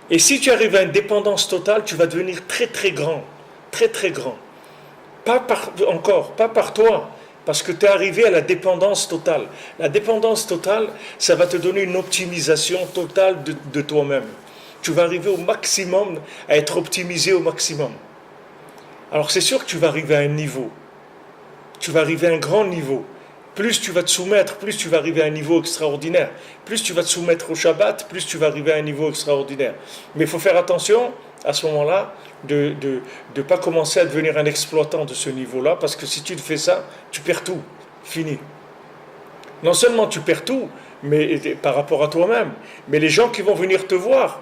Et si tu arrives à une dépendance totale, tu vas devenir très très grand. Très très grand. Pas par toi, parce que tu es arrivé à la dépendance totale. La dépendance totale, ça va te donner une optimisation totale de toi-même. Tu vas arriver au maximum, à être optimisé au maximum. Alors c'est sûr que tu vas arriver à un niveau. Tu vas arriver à un grand niveau. plus tu vas te soumettre, plus tu vas arriver à un niveau extraordinaire. Plus tu vas te soumettre au Shabbat, plus tu vas arriver à un niveau extraordinaire. Mais il faut faire attention, à ce moment-là, de ne pas commencer à devenir un exploitant de ce niveau-là, parce que si tu fais ça, tu perds tout. Fini. Non seulement tu perds tout, mais par rapport à toi-même, mais les gens qui vont venir te voir,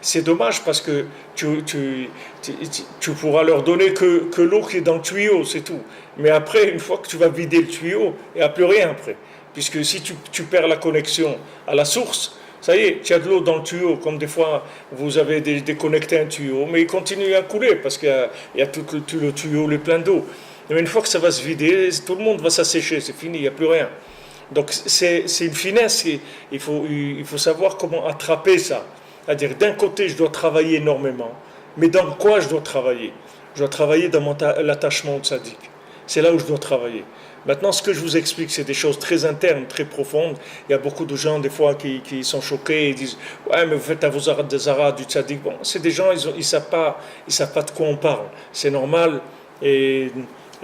c'est dommage parce que tu pourras leur donner que l'eau qui est dans le tuyau, c'est tout. Mais après, une fois que tu vas vider le tuyau, il n'y a plus rien après. Puisque si tu perds la connexion à la source, ça y est, tu as de l'eau dans le tuyau, comme des fois vous avez déconnecté un tuyau, mais il continue à couler parce qu'il y a tout le tuyau, il est plein d'eau. Mais une fois que ça va se vider, tout le monde va s'assécher, c'est fini, il n'y a plus rien. Donc c'est une finesse, il faut savoir comment attraper ça. C'est-à-dire, d'un côté, je dois travailler énormément, mais dans quoi je dois travailler? Je dois travailler dans l'attachement au tzaddik. C'est là où je dois travailler. Maintenant, ce que je vous explique, c'est des choses très internes, très profondes. Il y a beaucoup de gens, des fois, qui sont choqués et disent « Ouais, mais vous faites à vos zara du tzaddik. » Bon, c'est des gens, ils ne savent pas de quoi on parle. C'est normal et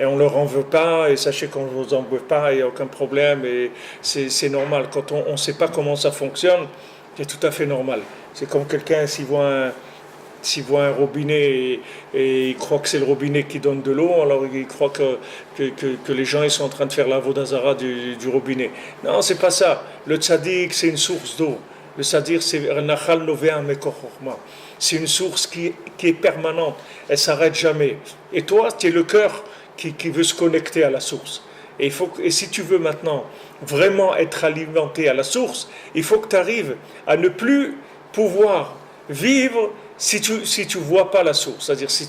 on ne leur en veut pas. Et sachez qu'on ne vous en veut pas, il n'y a aucun problème. Et c'est normal. Quand on ne sait pas comment ça fonctionne, c'est tout à fait normal. C'est comme quelqu'un s'il voit un robinet et il croit que c'est le robinet qui donne de l'eau, alors il croit que les gens ils sont en train de faire la vodazara du robinet. Non, c'est pas ça. Le tzaddik, c'est une source d'eau. Le tzaddik, c'est nachal novea mekochorma. C'est une source qui est permanente. Elle s'arrête jamais. Et toi, tu es le cœur qui veut se connecter à la source. Et si tu veux maintenant vraiment être alimenté à la source, il faut que tu arrives à ne plus pouvoir vivre si tu vois pas la source. C'est-à-dire si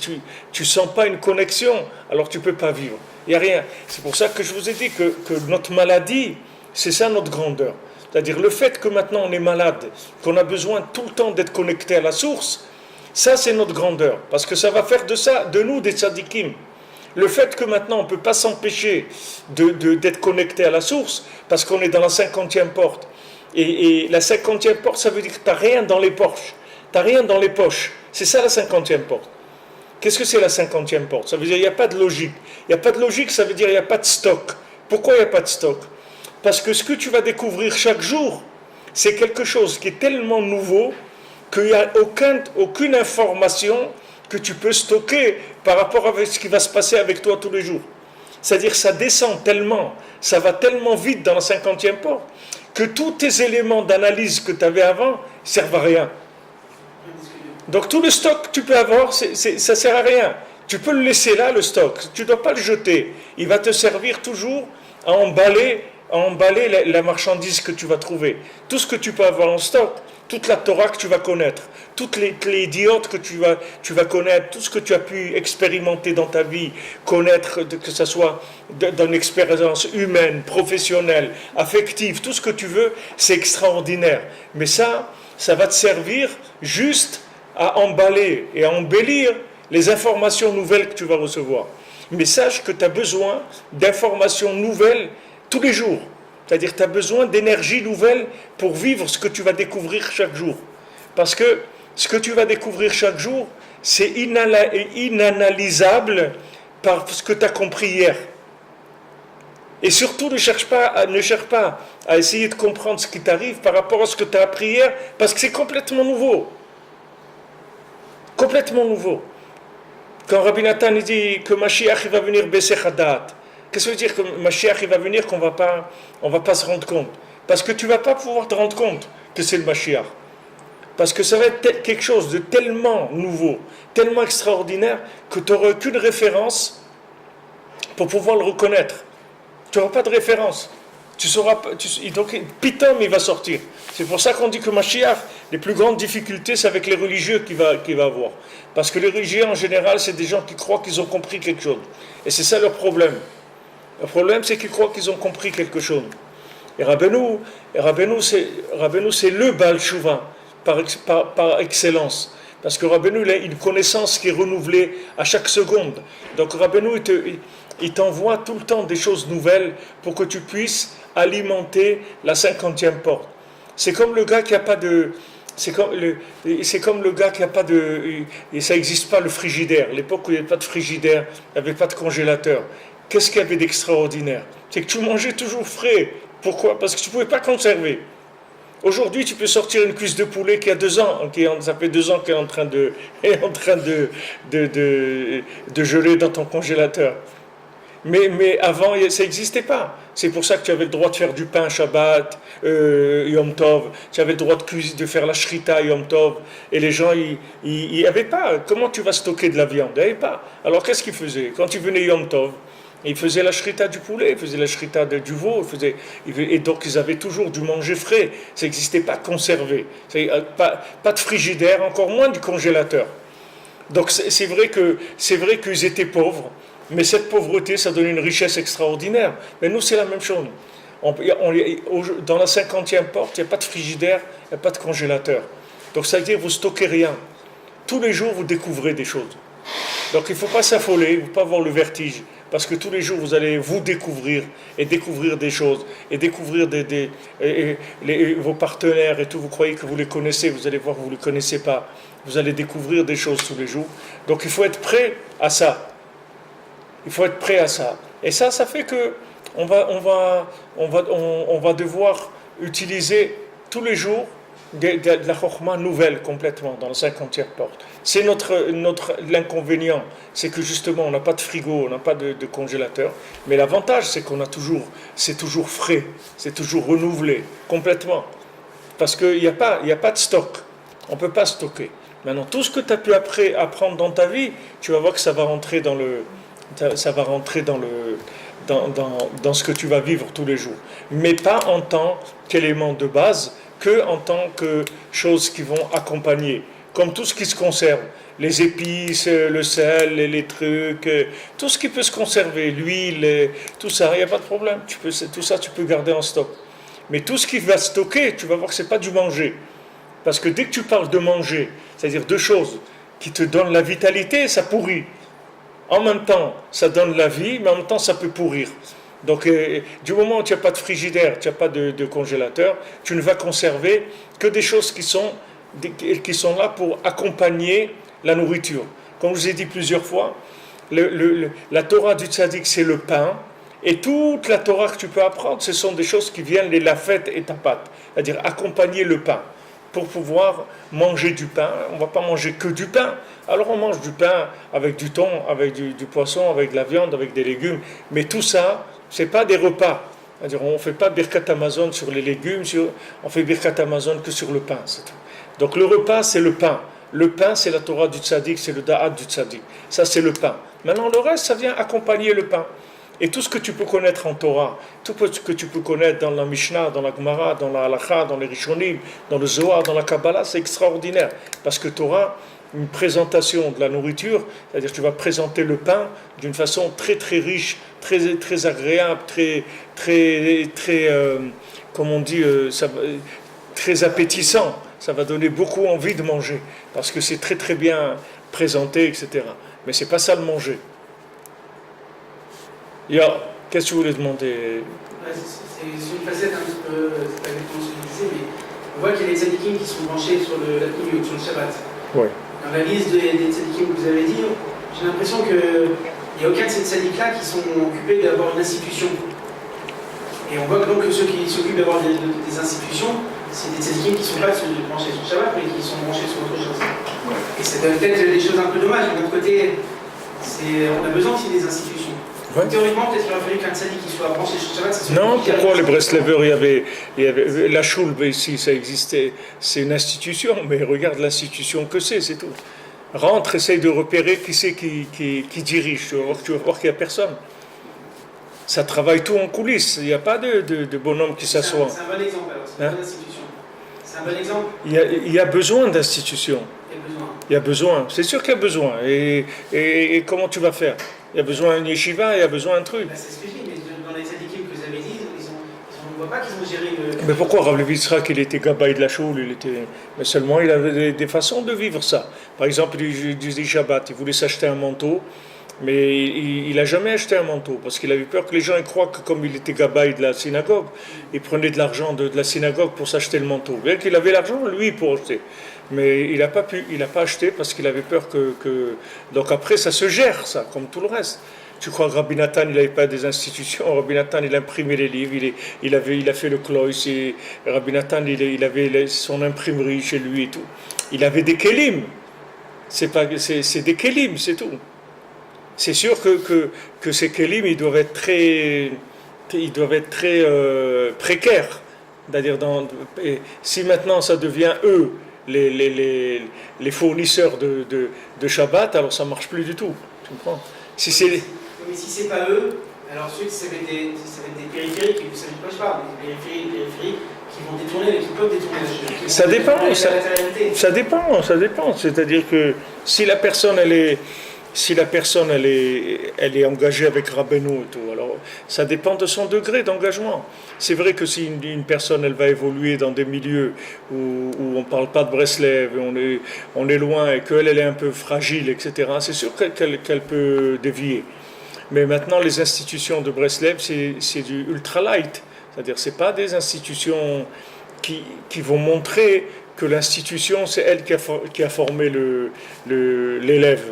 tu sens pas une connexion, alors tu peux pas vivre. Il y a rien. C'est pour ça que je vous ai dit que notre maladie, c'est ça notre grandeur. C'est-à-dire le fait que maintenant on est malade, qu'on a besoin tout le temps d'être connecté à la source, ça c'est notre grandeur. Parce que ça va faire de nous des tzadikim. Le fait que maintenant on ne peut pas s'empêcher d'être connecté à la source, parce qu'on est dans la 50e porte. Et la 50e porte, ça veut dire que tu n'as rien dans les poches. Tu n'as rien dans les poches. C'est ça la 50e porte. Qu'est-ce que c'est la 50e porte? Ça veut dire qu'il n'y a pas de logique. Il n'y a pas de logique, ça veut dire qu'il n'y a pas de stock. Pourquoi il n'y a pas de stock? Parce que ce que tu vas découvrir chaque jour, c'est quelque chose qui est tellement nouveau qu'il n'y a aucune information que tu peux stocker par rapport à ce qui va se passer avec toi tous les jours. C'est-à-dire ça descend tellement, ça va tellement vite dans la 50e porte, que tous tes éléments d'analyse que tu avais avant ne servent à rien. Donc tout le stock que tu peux avoir, ça ne sert à rien. Tu peux le laisser là, le stock. Tu ne dois pas le jeter. Il va te servir toujours à emballer la marchandise que tu vas trouver. Tout ce que tu peux avoir en stock, toute la Torah que tu vas connaître, toutes les idiotes que tu vas connaître, tout ce que tu as pu expérimenter dans ta vie, connaître, que ce soit d'une expérience humaine, professionnelle, affective, tout ce que tu veux, c'est extraordinaire. Mais ça va te servir juste à emballer et à embellir les informations nouvelles que tu vas recevoir. Mais sache que tu as besoin d'informations nouvelles tous les jours. C'est-à-dire que tu as besoin d'énergie nouvelle pour vivre ce que tu vas découvrir chaque jour. Parce que ce que tu vas découvrir chaque jour, c'est inanalysable par ce que tu as compris hier. Et surtout, ne cherche pas à essayer de comprendre ce qui t'arrive par rapport à ce que tu as appris hier, parce que c'est complètement nouveau. Complètement nouveau. Quand Rabbi Nathan dit que Mashiach va venir baisser Hadat, qu'est-ce que ça veut dire que Mashiach va venir qu'on va pas se rendre compte? Parce que tu ne vas pas pouvoir te rendre compte que c'est le Mashiach. Parce que ça va être quelque chose de tellement nouveau, tellement extraordinaire, que tu n'auras aucune référence pour pouvoir le reconnaître. Tu n'auras pas de référence. Donc, Pitom, il va sortir. C'est pour ça qu'on dit que Mashiach, les plus grandes difficultés, c'est avec les religieux qu'il va avoir. Parce que les religieux, en général, c'est des gens qui croient qu'ils ont compris quelque chose. Et c'est ça leur problème. Le problème, c'est qu'ils croient qu'ils ont compris quelque chose. Et Rabbeinu, c'est le Baal Tshuva par excellence. Parce que Rabbeinu, il a une connaissance qui est renouvelée à chaque seconde. Donc Rabbeinu, il t'envoie tout le temps des choses nouvelles pour que tu puisses alimenter la 50e porte. C'est comme le gars qui n'a pas de... C'est comme le gars qui n'a pas de... Et ça n'existe pas, le frigidaire. L'époque où il n'y avait pas de frigidaire, il n'y avait pas de congélateur. qu'est-ce qu'il y avait d'extraordinaire? C'est que tu mangeais toujours frais. Pourquoi? Parce que tu ne pouvais pas conserver. Aujourd'hui, tu peux sortir une cuisse de poulet qui a 2 ans, ça fait 2 ans qu'elle est en train de geler dans ton congélateur. Mais avant, ça n'existait pas. C'est pour ça que tu avais le droit de faire du pain Shabbat, Yom Tov. Tu avais le droit de faire la shrita Yom Tov. Et les gens, ils n'y avaient pas. Comment tu vas stocker de la viande? Il n'y avait pas. Alors qu'est-ce qu'ils faisaient? Quand ils venaient Yom Tov, ils faisaient la shrita du poulet, ils faisaient la shrita du veau. Et donc ils avaient toujours du manger frais. Ça n'existait pas conservé. Pas de frigidaire, encore moins du congélateur. Donc c'est vrai qu'ils étaient pauvres. Mais cette pauvreté, ça donne une richesse extraordinaire. Mais nous, c'est la même chose. Dans la 50e porte, il n'y a pas de frigidaire, il n'y a pas de congélateur. Donc ça veut dire que vous ne stockez rien. Tous les jours, vous découvrez des choses. Donc il ne faut pas s'affoler, il ne faut pas avoir le vertige. Parce que tous les jours, vous allez vous découvrir et découvrir des choses. Et découvrir vos partenaires et tout. Vous croyez que vous les connaissez, vous allez voir que vous ne les connaissez pas. Vous allez découvrir des choses tous les jours. Donc il faut être prêt à ça. Il faut être prêt à ça. Et ça fait que on va devoir utiliser tous les jours de la chokhma nouvelle complètement dans la 50e porte. C'est l'inconvénient, c'est que justement on n'a pas de frigo, on n'a pas de congélateur. Mais l'avantage, c'est c'est toujours frais, c'est toujours renouvelé complètement. Parce qu'il n'y a pas de stock. On ne peut pas stocker. Maintenant, tout ce que tu as pu apprendre dans ta vie, tu vas voir que ça va rentrer dans ce que tu vas vivre tous les jours. Mais pas en tant qu'élément de base, que en tant que choses qui vont accompagner. Comme tout ce qui se conserve. Les épices, le sel, les trucs, tout ce qui peut se conserver, l'huile, tout ça, il n'y a pas de problème. Tout ça, tu peux garder en stock. Mais tout ce qui va stocker, tu vas voir que ce n'est pas du manger. Parce que dès que tu parles de manger, c'est-à-dire de choses qui te donnent la vitalité, ça pourrit. En même temps, ça donne la vie, mais en même temps, ça peut pourrir. Donc, du moment où tu n'as pas de frigidaire, tu n'as pas de congélateur, tu ne vas conserver que des choses qui sont là pour accompagner la nourriture. Comme je vous ai dit plusieurs fois, la Torah du tzaddik, c'est le pain, et toute la Torah que tu peux apprendre, ce sont des choses qui viennent les lafet et tapat, c'est-à-dire accompagner le pain. Pour pouvoir manger du pain, on ne va pas manger que du pain. Alors on mange du pain avec du thon, avec du poisson, avec de la viande, avec des légumes. Mais tout ça, ce n'est pas des repas. C'est-à-dire on ne fait pas Birkat Amazon sur les légumes, on fait Birkat Amazon que sur le pain. C'est tout. Donc le repas, c'est le pain. Le pain, c'est la Torah du tzaddik, c'est le da'at du tzaddik. Ça, c'est le pain. Maintenant, le reste, ça vient accompagner le pain. Et tout ce que tu peux connaître en Torah, tout ce que tu peux connaître dans la Mishnah, dans la Gemara, dans la Halakha, dans les Rishonim, dans le Zohar, dans la Kabbalah, c'est extraordinaire. Parce que Torah, une présentation de la nourriture, c'est-à-dire que tu vas présenter le pain d'une façon très très riche, très, très agréable, comme on dit, très appétissant. Ça va donner beaucoup envie de manger, parce que c'est très très bien présenté, etc. Mais c'est pas ça le manger. Qu'est-ce que tu voulais demander? C'est une facette un petit peu, c'est pas exactement ce que je disais, mais on voit qu'il y a des tzadikim qui sont branchés sur la Pnimiut, sur le Shabbat. Oui. Dans la liste des tzadikim que vous avez dit, j'ai l'impression qu'il n'y a aucun de ces tzadiks-là qui sont occupés d'avoir une institution. Et on voit donc que ceux qui s'occupent d'avoir des institutions, c'est des tzadikim qui ne sont pas branchés sur le Shabbat, mais qui sont branchés sur autre chose. Ouais. Et c'est peut-être des choses un peu dommages. De notre côté, on a besoin aussi des institutions. Ouais. Théoriquement, peut-être qu'il aurait fallu qu'un tzaddik qui soit branché sur Shabbat, ça soit... Non, pourquoi les Breslevers, il y avait la choule ici, ça existait, c'est une institution, mais regarde l'institution que c'est tout. Rentre, essaye de repérer qui c'est qui dirige, tu vas voir qu'il n'y a personne. Ça travaille tout en coulisses, il n'y a pas de bonhomme qui s'assoit. C'est un bon exemple alors, c'est une bonne institution. C'est un bon exemple. Il y a besoin d'institutions. Il y a besoin, c'est sûr qu'il y a besoin. Et comment tu vas faire? Il y a besoin d'un yeshiva, il y a besoin d'un truc. C'est ce que je dis, mais dans les tzadikim que vous avez dit, on ne voit pas qu'ils ont géré le... Mais pourquoi Rav Levi Yitzhak, il était gabaï de la choule, mais seulement il avait des façons de vivre ça. Par exemple, il disait Shabbat, il voulait s'acheter un manteau, mais il n'a jamais acheté un manteau, parce qu'il avait peur que les gens croient que comme il était gabaï de la synagogue, il prenait de l'argent de la synagogue pour s'acheter le manteau. Bien qu'il avait l'argent, lui, pour acheter. Mais il n'a pas acheté parce qu'il avait peur que... Donc après, ça se gère, ça, comme tout le reste. Tu crois que Rabbi Nathan, il n'avait pas des institutions? Rabbi Nathan, il imprimait les livres, il a fait le Kloïs, et Rabbi Nathan, il avait son imprimerie chez lui et tout. Il avait des kélim. C'est des kélim, c'est tout. C'est sûr que ces kélim, ils doivent être très précaires. C'est-à-dire, si maintenant ça devient eux les fournisseurs de Shabbat, alors ça ne marche plus du tout. Tu comprends? Si c'est... Mais si c'est pas eux, alors ceux ça va être des périphériques, vous savez de quoi je parle, des périphériques qui vont détourner, qui peuvent détourner ça dépend, ça dépend. C'est-à-dire que si la personne elle est engagée avec Rabbeinu et tout, alors ça dépend de son degré d'engagement. C'est vrai que si une personne elle va évoluer dans des milieux où on ne parle pas de Breslev, on est loin et qu'elle est un peu fragile, etc., c'est sûr qu'elle peut dévier. Mais maintenant, les institutions de Breslev, c'est du ultra light. C'est-à-dire, ce n'est pas des institutions qui vont montrer que l'institution, c'est elle qui a formé l'élève.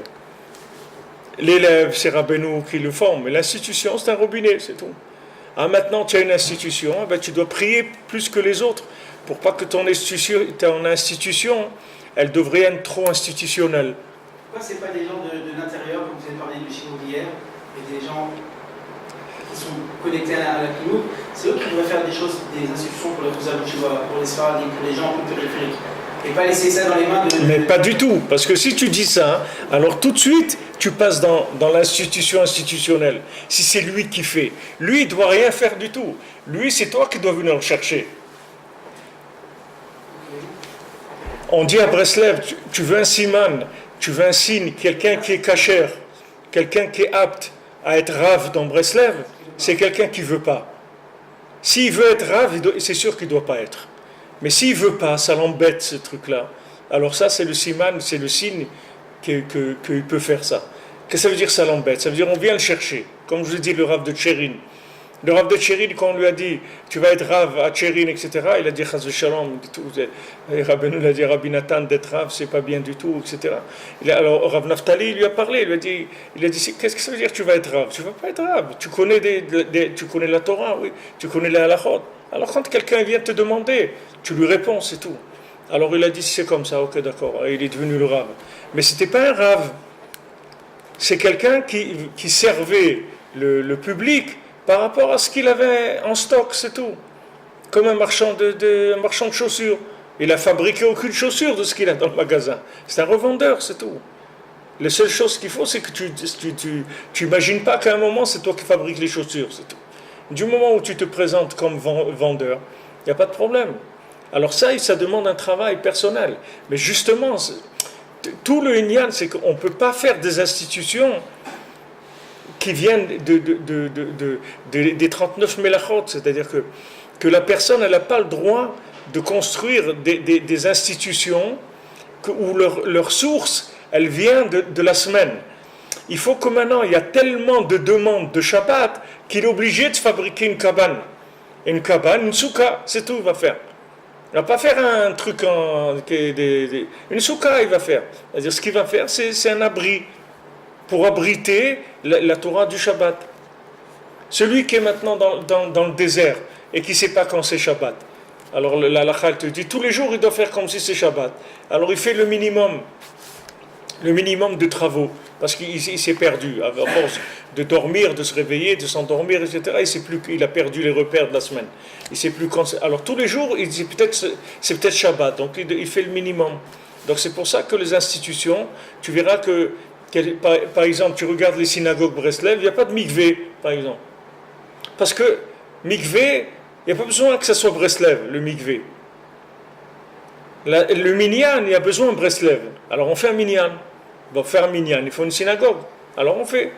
L'élève, c'est Rabbeinu qui le forme. Mais l'institution, c'est un robinet, c'est tout. Ah, maintenant, tu as une institution, ben, tu dois prier plus que les autres pour pas que ton institution, elle devrait être trop institutionnelle. Pourquoi ce n'est pas des gens de l'intérieur, comme vous avez parlé de Chinois d'hier, et des gens qui sont connectés à la Kimouk, c'est eux qui devraient faire des choses, des institutions pour les Khuzal pour les Sfaradiques, pour les gens un peu périphériques. Et pas laisser ça dans les mains de... Mais pas du tout, parce que si tu dis ça, alors tout de suite, tu passes dans l'institution institutionnelle. Si c'est lui qui fait, lui, il ne doit rien faire du tout. Lui, c'est toi qui dois venir le chercher. On dit à Breslev, tu veux un siman, tu veux un signe, quelqu'un qui est cachère, quelqu'un qui est apte à être rave dans Breslev, c'est quelqu'un qui ne veut pas. S'il veut être rave, c'est sûr qu'il ne doit pas être. Mais s'il ne veut pas, ça l'embête ce truc-là. Alors ça, c'est le siman, c'est le signe qu'il peut faire ça. Qu'est-ce que ça veut dire ça l'embête? Ça veut dire on vient le chercher. Comme je vous ai dit, le rave de Tchérin. Le rave de Tchérin, quand on lui a dit tu vas être rave à Tchérin, etc., il a dit Chaz Shalom, Rabbeinu a dit Rabbi Nathan d'être rave, c'est pas bien du tout, etc. Alors Rav Naftali lui a parlé, il a dit qu'est-ce que ça veut dire tu vas être rave? Tu ne vas pas être rave. Tu connais la Torah, oui, tu connais la halachot. Alors quand quelqu'un vient te demander, tu lui réponds, c'est tout. Alors il a dit c'est comme ça, ok d'accord, il est devenu le rave. Mais c'était pas un rave. C'est quelqu'un qui servait le public par rapport à ce qu'il avait en stock, c'est tout. Comme un marchand de chaussures. Il a fabriqué aucune chaussure de ce qu'il a dans le magasin. C'est un revendeur, c'est tout. La seule chose qu'il faut, c'est que tu imagines pas qu'à un moment, c'est toi qui fabriques les chaussures, c'est tout. Du moment où tu te présentes comme vendeur, il n'y a pas de problème. Alors ça demande un travail personnel. Mais justement, tout le Inyan, c'est qu'on ne peut pas faire des institutions qui viennent des 39 Melachot, c'est-à-dire que la personne n'a pas le droit de construire des institutions où leur source, elle vient de la semaine. Il faut que maintenant, il y a tellement de demandes de Shabbat qu'il est obligé de fabriquer une cabane. Une cabane, une soukha, c'est tout, il va faire. Il ne va pas faire un truc une soukha, il va faire. C'est-à-dire, ce qu'il va faire, c'est un abri pour abriter la Torah du Shabbat. Celui qui est maintenant dans le désert et qui ne sait pas quand c'est Shabbat. Alors la halakha te dit, tous les jours, il doit faire comme si c'est Shabbat. Alors il fait le minimum de travaux, parce qu'il s'est perdu, à force de dormir, de se réveiller, de s'endormir, etc. Il a perdu les repères de la semaine. Il sait plus quand. Alors tous les jours, il dit c'est peut-être Shabbat, donc il fait le minimum. Donc c'est pour ça que les institutions, tu verras que par exemple, tu regardes les synagogues Breslev, il n'y a pas de mikvé, par exemple. Parce que mikvé, il n'y a pas besoin que ça soit Breslev, le mikvé. Le minyan, il y a besoin de Breslev. Alors on fait un minyan. On va faire un minyan, il faut une synagogue. Alors on fait.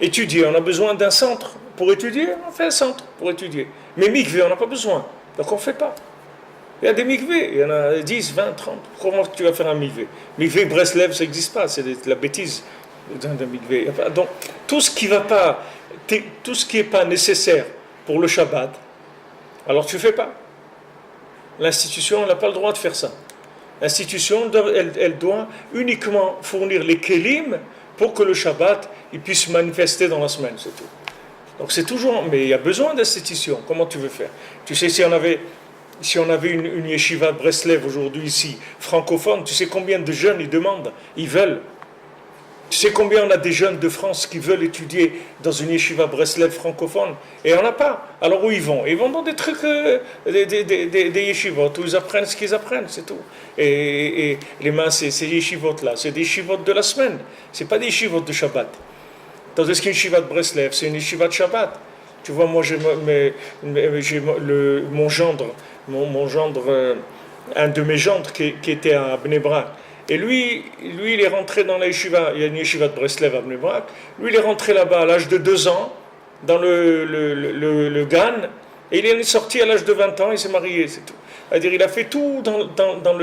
Étudier, on a besoin d'un centre pour étudier, on fait un centre pour étudier. Mais mikvé, on n'a pas besoin. Donc on ne fait pas. Il y a des mikvés, il y en a 10, 20, 30. Comment tu vas faire un mikvé? Mikvé Breslev, ça n'existe pas, c'est de la bêtise d'un mikvé. Donc tout ce qui n'est pas nécessaire pour le Shabbat, alors tu ne fais pas. L'institution n'a pas le droit de faire ça. L'institution, elle doit uniquement fournir les kélim pour que le Shabbat ils puissent manifester dans la semaine, c'est tout. Donc c'est toujours, mais il y a besoin d'institutions. Comment tu veux faire? Tu sais, si on avait une yeshiva de Breslev aujourd'hui ici, francophone, tu sais combien de jeunes ils demandent, ils veulent. Tu sais combien on a des jeunes de France qui veulent étudier dans une yeshiva Breslev francophone et on n'a pas. Alors où ils vont? Ils vont dans des trucs, des yeshivot où ils apprennent ce qu'ils apprennent, c'est tout. Et les mains, ces yeshivot là, c'est des yeshivot de la semaine, c'est pas des yeshivot de Shabbat. Tandis qu'une yeshiva de Breslev, c'est une yeshiva de Shabbat. Tu vois, moi j'ai mon gendre, un de mes gendres qui était à Bnei Brak. Et lui, il est rentré dans la yeshiva, il y a une yeshiva de Breslev à Bnei Brak, lui il est rentré là-bas à l'âge de 2 ans, dans le GAN, et il est sorti à l'âge de 20 ans, il s'est marié, c'est tout. C'est-à-dire il a fait tout dans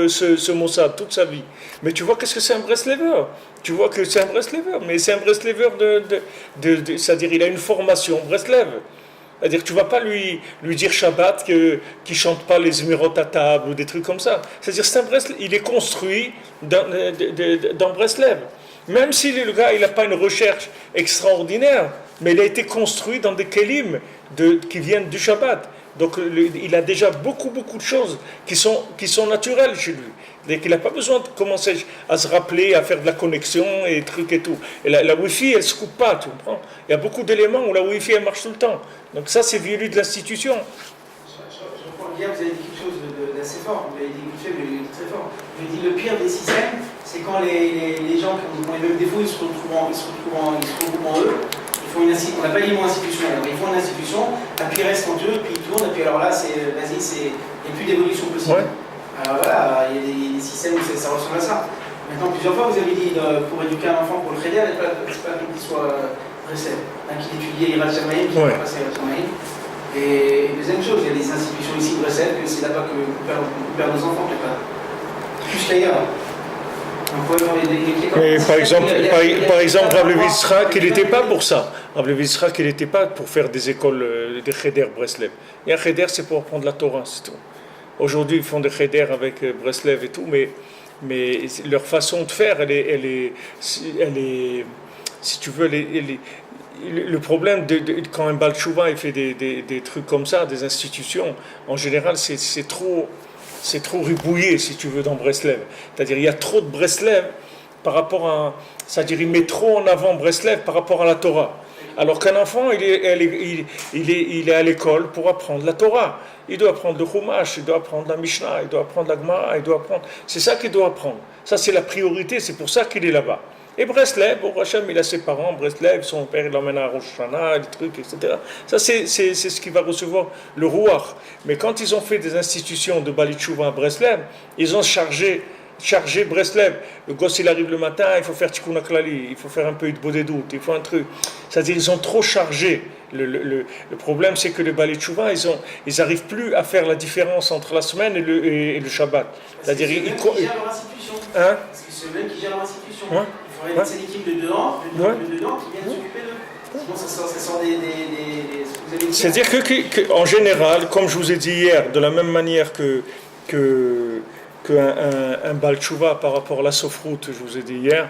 ce Mossad, toute sa vie. Mais tu vois qu'est-ce que c'est un Breslever? Tu vois que c'est un Breslever, mais c'est un Breslever c'est-à-dire il a une formation Breslev. C'est-à-dire que tu ne vas pas lui dire Shabbat qu'il ne chante pas les Zmirot à table ou des trucs comme ça. C'est-à-dire il est construit dans Breslev. Même si le gars il n'a pas une recherche extraordinaire, mais il a été construit dans des kelim qui viennent du Shabbat. Donc il a déjà beaucoup de choses qui sont naturelles chez lui. Donc il n'a pas besoin de commencer à se rappeler, à faire de la connexion et trucs et tout. Et la Wi-Fi, elle ne se coupe pas, tu comprends? Il y a beaucoup d'éléments où la Wi-Fi, elle marche tout le temps. Donc ça, c'est violé de l'institution. Je reprends bien, vous avez dit quelque chose d'assez fort. Vous avez dit vite fait, mais vous avez dit très fort. Vous avez dit le pire des systèmes, c'est quand les gens qui ont les mêmes défauts, ils se retrouvent en eux. On n'a pas dit mot institution, alors ils font une institution, puis ils restent en eux, puis ils tournent, et puis alors là, il n'y a plus d'évolution possible. Ouais. Alors voilà, il y a des systèmes où ça ressemble à ça. Maintenant, plusieurs fois, vous avez dit pour éduquer un enfant pour le cheder, c'est pas qu'il soit Breslev. Qu'il étudie Yirat Shamayim, qu'il va passer Yirat Shamayim. Et deuxième chose, il y a des institutions ici Breslev, que c'est là-bas que on perd nos enfants, plus qu'ailleurs. Mais par exemple, Rav Levi Yitzhak, il n'était pas pour ça. Rav Levi Yitzhak, il n'était pas pour faire des écoles, des cheder Breslev. Et un cheder, c'est pour apprendre la Torah, c'est tout. Aujourd'hui, ils font des cheder avec Breslev et tout, mais leur façon de faire, elle est si tu veux, le problème quand un Baal Tshuva il fait des trucs comme ça, des institutions, en général, c'est trop ribouillé, si tu veux, dans Breslev. C'est-à-dire, il y a trop de Breslev par rapport à... C'est-à-dire, il met trop en avant Breslev par rapport à la Torah. Alors qu'un enfant, il est à l'école pour apprendre la Torah. Il doit apprendre le Chumash, il doit apprendre la Mishnah, il doit apprendre la Gemara, il doit apprendre... C'est ça qu'il doit apprendre. Ça, c'est la priorité, c'est pour ça qu'il est là-bas. Et Breslev, bon, Hachem, il a ses parents, Breslev, son père, il l'emmène à Rosh Hashanah, des trucs, etc. Ça, c'est ce qu'il va recevoir, le Ruach. Mais quand ils ont fait des institutions de Bali Tshuva à Breslev, ils ont chargé Breslev. Le gosse, il arrive le matin, il faut faire Tikkun HaKlali, il faut faire un peu de Bodedut, il faut un truc. C'est-à-dire, ils ont trop chargé. Le problème, c'est que les Bali Tshuva, ils n'arrivent plus à faire la différence entre la semaine et le Shabbat. C'est-à-dire, ils gèrent leur institution. Hein? Parce que c'est eux-mêmes qui gèrent leur institution. Ouais. Il faudrait une équipe de dedans qui viennent s'occuper d'eux. Sinon, ça sort des C'est-à-dire qu'en général, comme je vous ai dit hier, de la même manière qu'un Baal Tshuva par rapport à la Sofroute, je vous ai dit hier,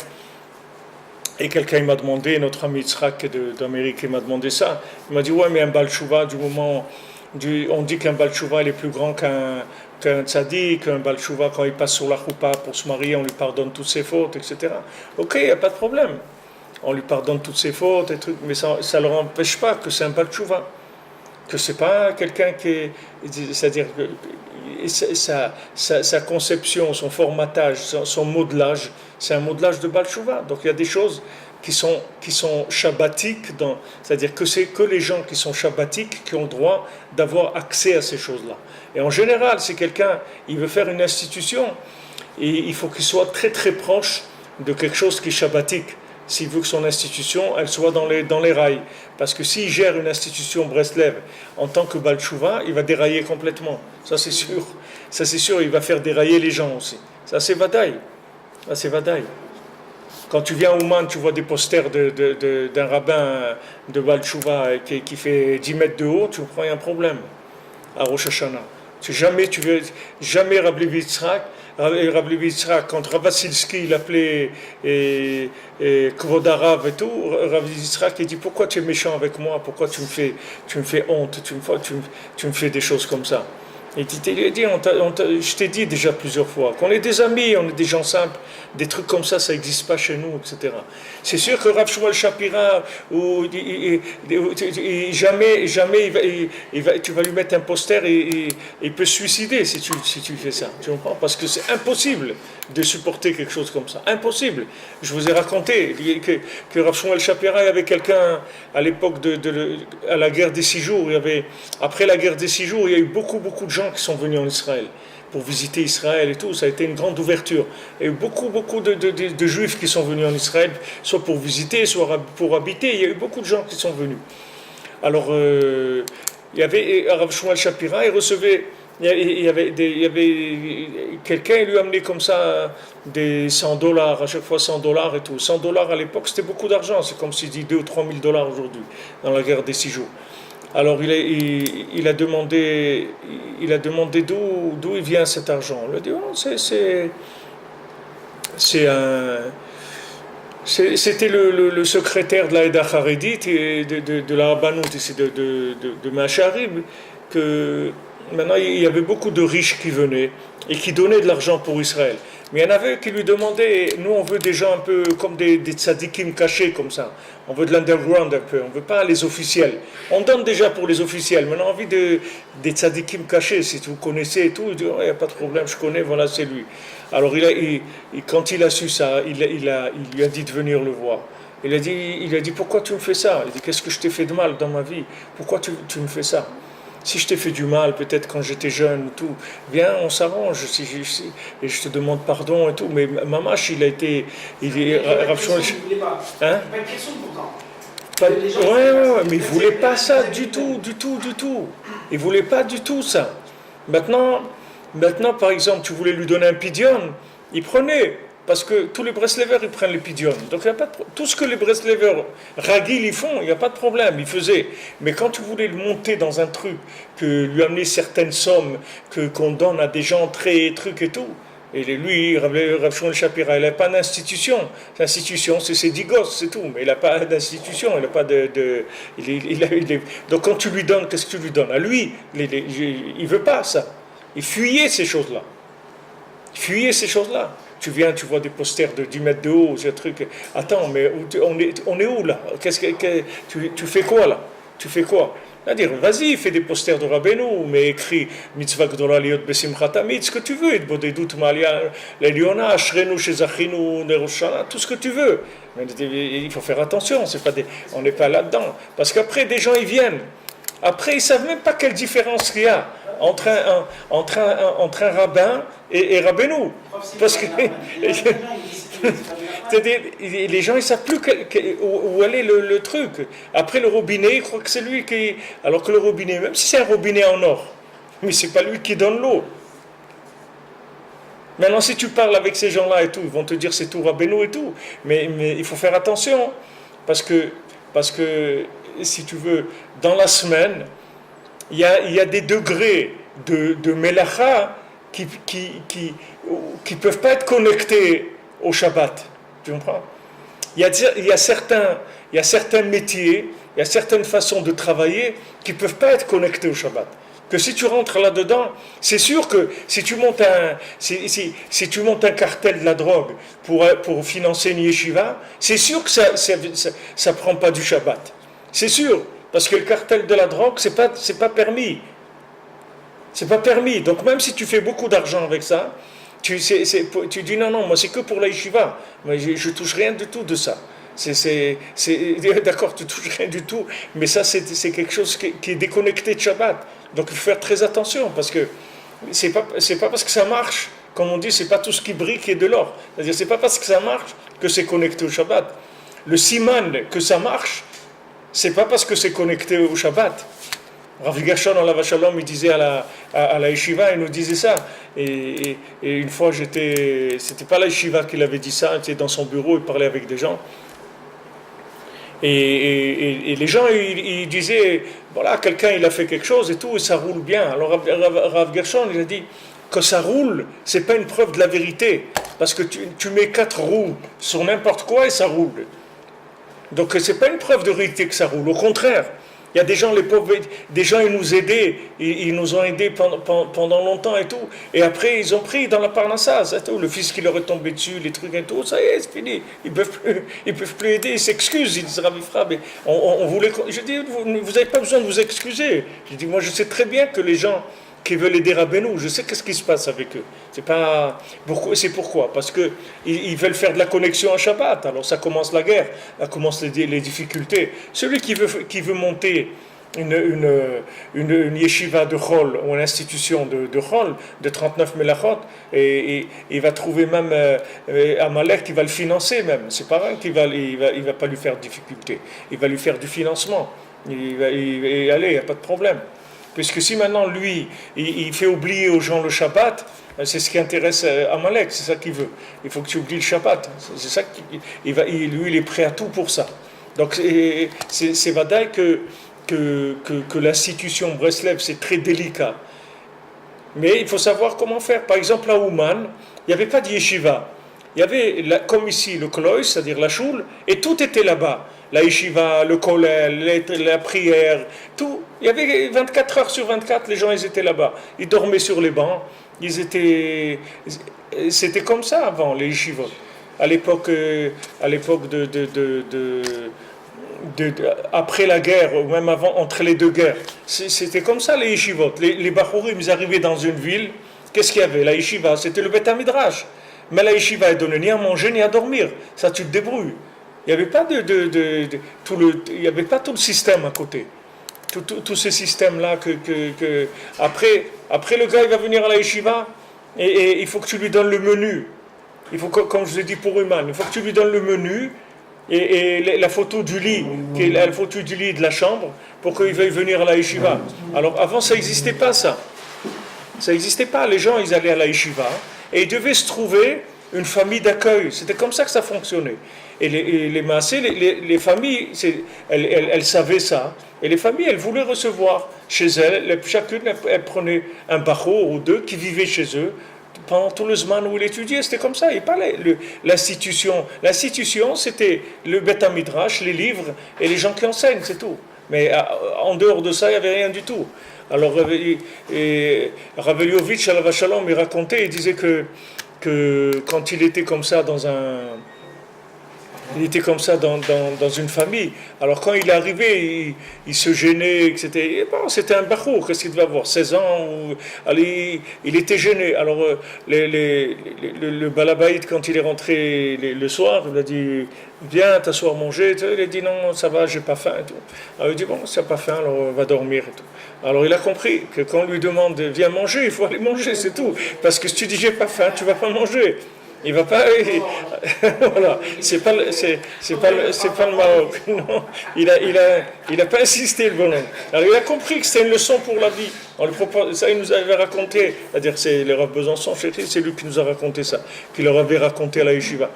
et quelqu'un m'a demandé, notre ami Yitzhak d'Amérique, il m'a demandé ça, il m'a dit, ouais, mais un Baal Tshuva, on dit qu'un Baal Tshuva il est plus grand qu'un tzaddik, qu'un Baal Tshuva, quand il passe sur la choupa pour se marier, on lui pardonne toutes ses fautes, etc. Ok, il n'y a pas de problème. On lui pardonne toutes ses fautes, et trucs, mais ça ne leur empêche pas que c'est un Baal Tshuva. Que c'est pas quelqu'un qui est... C'est-à-dire que sa conception, son formatage, son modelage, c'est un modelage de Baal Tshuva. Donc il y a des choses qui sont shabbatiques, c'est-à-dire que c'est que les gens qui sont shabbatiques qui ont le droit d'avoir accès à ces choses-là. Et en général, si quelqu'un il veut faire une institution, il faut qu'il soit très très proche de quelque chose qui est shabbatique, s'il veut que son institution elle soit dans les rails. Parce que s'il gère une institution Breslev en tant que Baal Tshuva, il va dérailler complètement. Ça c'est sûr. Ça c'est sûr, il va faire dérailler les gens aussi. Ça c'est Vadaï. Ça c'est Vadaï. Quand tu viens à Ouman, tu vois des posters d'un rabbin de Baal Tshuva qui fait 10 mètres de haut, tu crois qu'il y a un problème à Rosh Hashanah. Jamais Rabbi Yitzhak, quand Ravasilski l'appelait Kvod Harav et tout, Rabbi Yitzhak il dit pourquoi tu es méchant avec moi, pourquoi tu me fais honte, tu me fais des choses comme ça. Il dit, je t'ai dit déjà plusieurs fois qu'on est des amis, on est des gens simples, des trucs comme ça n'existe pas chez nous, etc. C'est sûr que Rav Shmuel Shapira, jamais tu vas lui mettre un poster et il peut se suicider si tu fais ça. Tu comprends? Parce que c'est impossible de supporter quelque chose comme ça. Impossible. Je vous ai raconté que Rav Shmuel Shapira, il y avait quelqu'un à l'époque à la guerre des 6 jours. Après la guerre des 6 jours, il y a eu beaucoup de gens qui sont venus en Israël pour visiter Israël et tout. Ça a été une grande ouverture. Il y a eu beaucoup de juifs qui sont venus en Israël, soit pour visiter, soit pour habiter. Il y a eu beaucoup de gens qui sont venus. Alors, il y avait Rav Shmuel Shapira, il recevait. Il y avait quelqu'un, il lui amenait comme ça des $100, à chaque fois $100 et tout. $100 à l'époque, c'était beaucoup d'argent. C'est comme s'il dit 2 ou 3 000 dollars aujourd'hui, dans la guerre des 6 jours. Alors il a demandé d'où il vient cet argent. Il a dit, oh, c'était le secrétaire de la Eda Haredite et de la Rabbanout ici de Ma'asharim, que maintenant il y avait beaucoup de riches qui venaient et qui donnaient de l'argent pour Israël. Mais il y en avait qui lui demandaient, nous on veut des gens un peu comme des tzadikim cachés comme ça. On veut de l'underground un peu, on ne veut pas les officiels. On donne déjà pour les officiels, mais on a envie des tzadikim cachés, si vous connaissez et tout. Il dit, il n'y a pas de problème, je connais, voilà, c'est lui. Alors quand il a su ça, il lui a dit de venir le voir. Il a dit, pourquoi tu me fais ça? Il a dit, qu'est-ce que je t'ai fait de mal dans ma vie? Pourquoi tu me fais ça? Si je t'ai fait du mal, peut-être quand j'étais jeune, tout, viens, on s'arrange, et je te demande pardon et tout. Mais Mamash, il est. Il voulait pas. Hein? Pas une question pourtant. Ouais, mais il voulait pas ça du tout. Il voulait pas du tout ça. Maintenant, par exemple, tu voulais lui donner un pidion, il prenait. Parce que tous les Breslevers, ils prennent les pidions. Donc, il y a pas tout ce que les Breslevers Ragil, ils font, il n'y a pas de problème, ils faisaient. Mais quand tu voulais le monter dans un truc, que lui amener certaines sommes, qu'on donne à des gens très trucs et tout, et lui, Rav Shmuel Shapira, il n'a pas d'institution. L'institution, c'est ses 10 gosses, c'est tout. Mais il n'a pas d'institution, il n'a pas donc quand tu lui donnes, qu'est-ce que tu lui donnes? À lui, il ne veut pas ça. Il fuyait ces choses-là. Tu viens, tu vois des posters de 10 mètres de haut, ce truc. Attends, mais on est où là? Tu fais quoi là? Tu fais quoi? C'est-à-dire, vas-y, fais des posters de Rabbeinu, mais écris Mitzvah Gdola Liot Besimchat Tamid, ce que tu veux, Bodedut Malia, l'Eliona, Ashrenu Shezachinu Neroshana, tout ce que tu veux. Mais il faut faire attention, on n'est pas là-dedans. Parce qu'après, des gens, ils viennent. Après, ils ne savent même pas quelle différence il y a entre un rabbin et Rabbeinu. Parce que c'est-à-dire, les gens, ils ne savent plus où aller le truc. Après, le robinet, ils croient que c'est lui qui... Alors que le robinet, même si c'est un robinet en or, mais ce n'est pas lui qui donne l'eau. Maintenant, si tu parles avec ces gens-là et tout, ils vont te dire c'est tout Rabbeinu et tout. Mais il faut faire attention. Parce que si tu veux, dans la semaine, il y a des degrés de melacha qui peuvent pas être connectés au Shabbat. Tu comprends? Il y a certains métiers, il y a certaines façons de travailler qui peuvent pas être connectés au Shabbat. Que si tu rentres là-dedans, c'est sûr que si tu montes un cartel de la drogue pour financer une yeshiva, c'est sûr que ça prend pas du Shabbat. C'est sûr, parce que le cartel de la drogue, c'est pas permis. C'est pas permis. Donc même si tu fais beaucoup d'argent avec ça, tu dis non, moi c'est que pour la yeshiva. Moi, je touche rien du tout de ça. D'accord, tu touches rien du tout, mais ça c'est quelque chose qui est déconnecté de Shabbat. Donc il faut faire très attention, parce que c'est pas parce que ça marche, comme on dit, c'est pas tout ce qui brille qui est de l'or. C'est-à-dire c'est pas parce que ça marche que c'est connecté au Shabbat. Le siman que ça marche, c'est pas parce que c'est connecté au Shabbat. Rav Gashon Alav Shalom, il disait à la yeshiva, il nous disait ça. Et une fois, c'était pas la yeshiva qui avait dit ça, il était dans son bureau, il parlait avec des gens. Et les gens, ils disaient, voilà, quelqu'un, il a fait quelque chose et tout, et ça roule bien. Alors Rav Gershon, il a dit que ça roule, c'est pas une preuve de la vérité. Parce que tu mets 4 roues sur n'importe quoi et ça roule. Donc c'est pas une preuve de vérité que ça roule. Au contraire, il y a des gens, les pauvres, des gens, ils nous aidaient, ils nous ont aidés pendant longtemps et tout. Et après, ils ont pris dans la parnassa, le fils qui leur est tombé dessus, les trucs et tout, ça y est, c'est fini. Ils peuvent plus aider, ils s'excusent, ils disent Rav Ifra, mais on voulait. Je dis, vous n'avez pas besoin de vous excuser. Je dis, moi, je sais très bien que les gens qui veulent aider Rabbeinu, je sais qu'est-ce qui se passe avec eux. C'est pourquoi parce que ils veulent faire de la connexion à Shabbat. Alors ça commence la guerre, ça commence les difficultés. Celui qui veut monter une yeshiva de Chol, ou une institution de Chol, de 39 melachot, et il va trouver même Amalek qui va le financer même. C'est pas vrai qu'il va pas lui faire de difficulté. Il va lui faire du financement. Allez, il n'y a pas de problème. Puisque si maintenant, lui, il fait oublier aux gens le Shabbat, c'est ce qui intéresse Amalek, c'est ça qu'il veut. Il faut que tu oublies le Shabbat. C'est ça lui, il est prêt à tout pour ça. Donc, c'est vadaï que l'institution Breslev, c'est très délicat. Mais il faut savoir comment faire. Par exemple, à Ouman, il n'y avait pas de yeshiva. Il y avait, comme ici, le kloïs, c'est-à-dire la choule, et tout était là-bas. La yeshiva, le kollel, la prière, tout. Il y avait 24 heures sur 24, les gens, ils étaient là-bas. Ils dormaient sur les bancs. C'était comme ça avant, les yeshivot. À l'époque après la guerre, ou même avant, entre les deux guerres. C'était comme ça, les yeshivot. Les bachurim, ils arrivaient dans une ville. Qu'est-ce qu'il y avait? La yeshiva, c'était le Beth Midrash. Mais la yeshiva, elle donnait ni à manger, ni à dormir. Ça, tu te débrouilles. Il n'y avait pas il y avait pas tout le système à côté. Tous ces systèmes-là après le gars, il va venir à la yeshiva et il faut que tu lui donnes le menu. Il faut comme je vous ai dit pour Human, il faut que tu lui donnes le menu et la photo du lit, qui est la photo du lit de la chambre, pour qu'il veuille venir à la yeshiva. Alors avant, ça n'existait pas ça. Ça n'existait pas. Les gens, ils allaient à la yeshiva et ils devaient se trouver une famille d'accueil. C'était comme ça que ça fonctionnait. Et les massés, les familles, elles savaient ça. Et les familles, elles voulaient recevoir chez elles. Chacune, elle prenait un bachour ou deux qui vivaient chez eux. Pendant tout le Zman où il étudiait, c'était comme ça. Il parlait. L'institution, c'était le Beth Midrash, les livres et les gens qui enseignent, c'est tout. Mais en dehors de ça, il n'y avait rien du tout. Alors, Rav Eliovitch, Alav Shalom, il racontait, il disait que quand il était comme ça dans une famille. Alors quand il est arrivé, il se gênait, etc. Bon, c'était un bachour, qu'est-ce qu'il devait avoir, 16 ans allez, il était gêné. Alors le balabaïd, quand il est rentré le soir, il a dit viens t'asseoir manger. Il a dit non, ça va, j'ai pas faim et tout. Alors il dit bon, si t'as pas faim, alors on va dormir et tout. Alors il a compris que quand on lui demande viens manger, il faut aller manger, c'est tout. Parce que si tu dis j'ai pas faim, tu vas pas manger. Il va pas. Voilà, c'est pas le Maroc. Non, il a pas insisté le bonhomme. Alors il a compris que c'était une leçon pour la vie. On lui propose, ça il nous avait raconté. C'est-à-dire c'est le Rav Besançon, c'est lui qui nous a raconté ça, qui leur avait raconté à la yeshiva,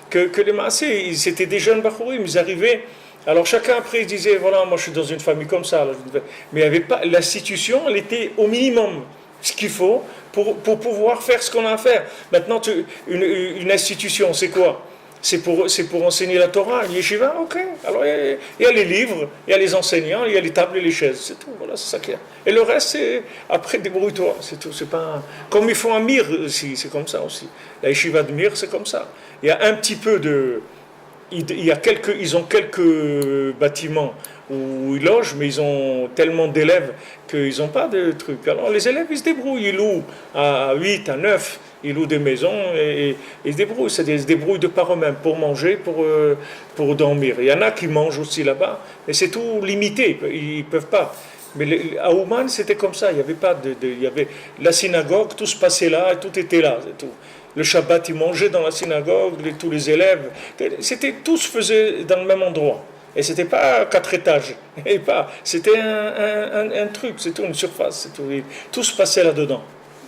que les massés, c'était des jeunes bachourim, ils arrivaient. Alors chacun après il disait voilà, moi je suis dans une famille comme ça. Mais il y avait pas l'institution, elle était au minimum ce qu'il faut pour pouvoir faire ce qu'on a à faire. Maintenant, une institution, c'est quoi? C'est pour enseigner la Torah, une yeshiva, ok. Alors il y a les livres, il y a les enseignants, il y a les tables et les chaises, c'est tout. Voilà, c'est ça qu'il y a. Et le reste, c'est après débrouille-toi, c'est tout. C'est pas comme ils font à Mir aussi, c'est comme ça aussi. La yeshiva de Mir, c'est comme ça. Il y a un petit peu de, ils ont quelques bâtiments où ils logent, mais ils ont tellement d'élèves qu'ils n'ont pas de trucs. Alors les élèves, ils se débrouillent, ils louent à 8, à 9, ils louent des maisons et ils se débrouillent. C'est-à-dire, ils se débrouillent de par eux-mêmes pour manger, pour dormir. Il y en a qui mangent aussi là-bas, mais c'est tout limité, ils ne peuvent pas. Mais à Ouman, c'était comme ça, il n'y avait pas il y avait la synagogue, tout se passait là, tout était là, c'est tout. Le Shabbat, ils mangeaient dans la synagogue, tous les élèves, tout se faisait dans le même endroit. Et c'était pas 4 étages, c'était un truc, c'était une surface, tout se passait là-dedans.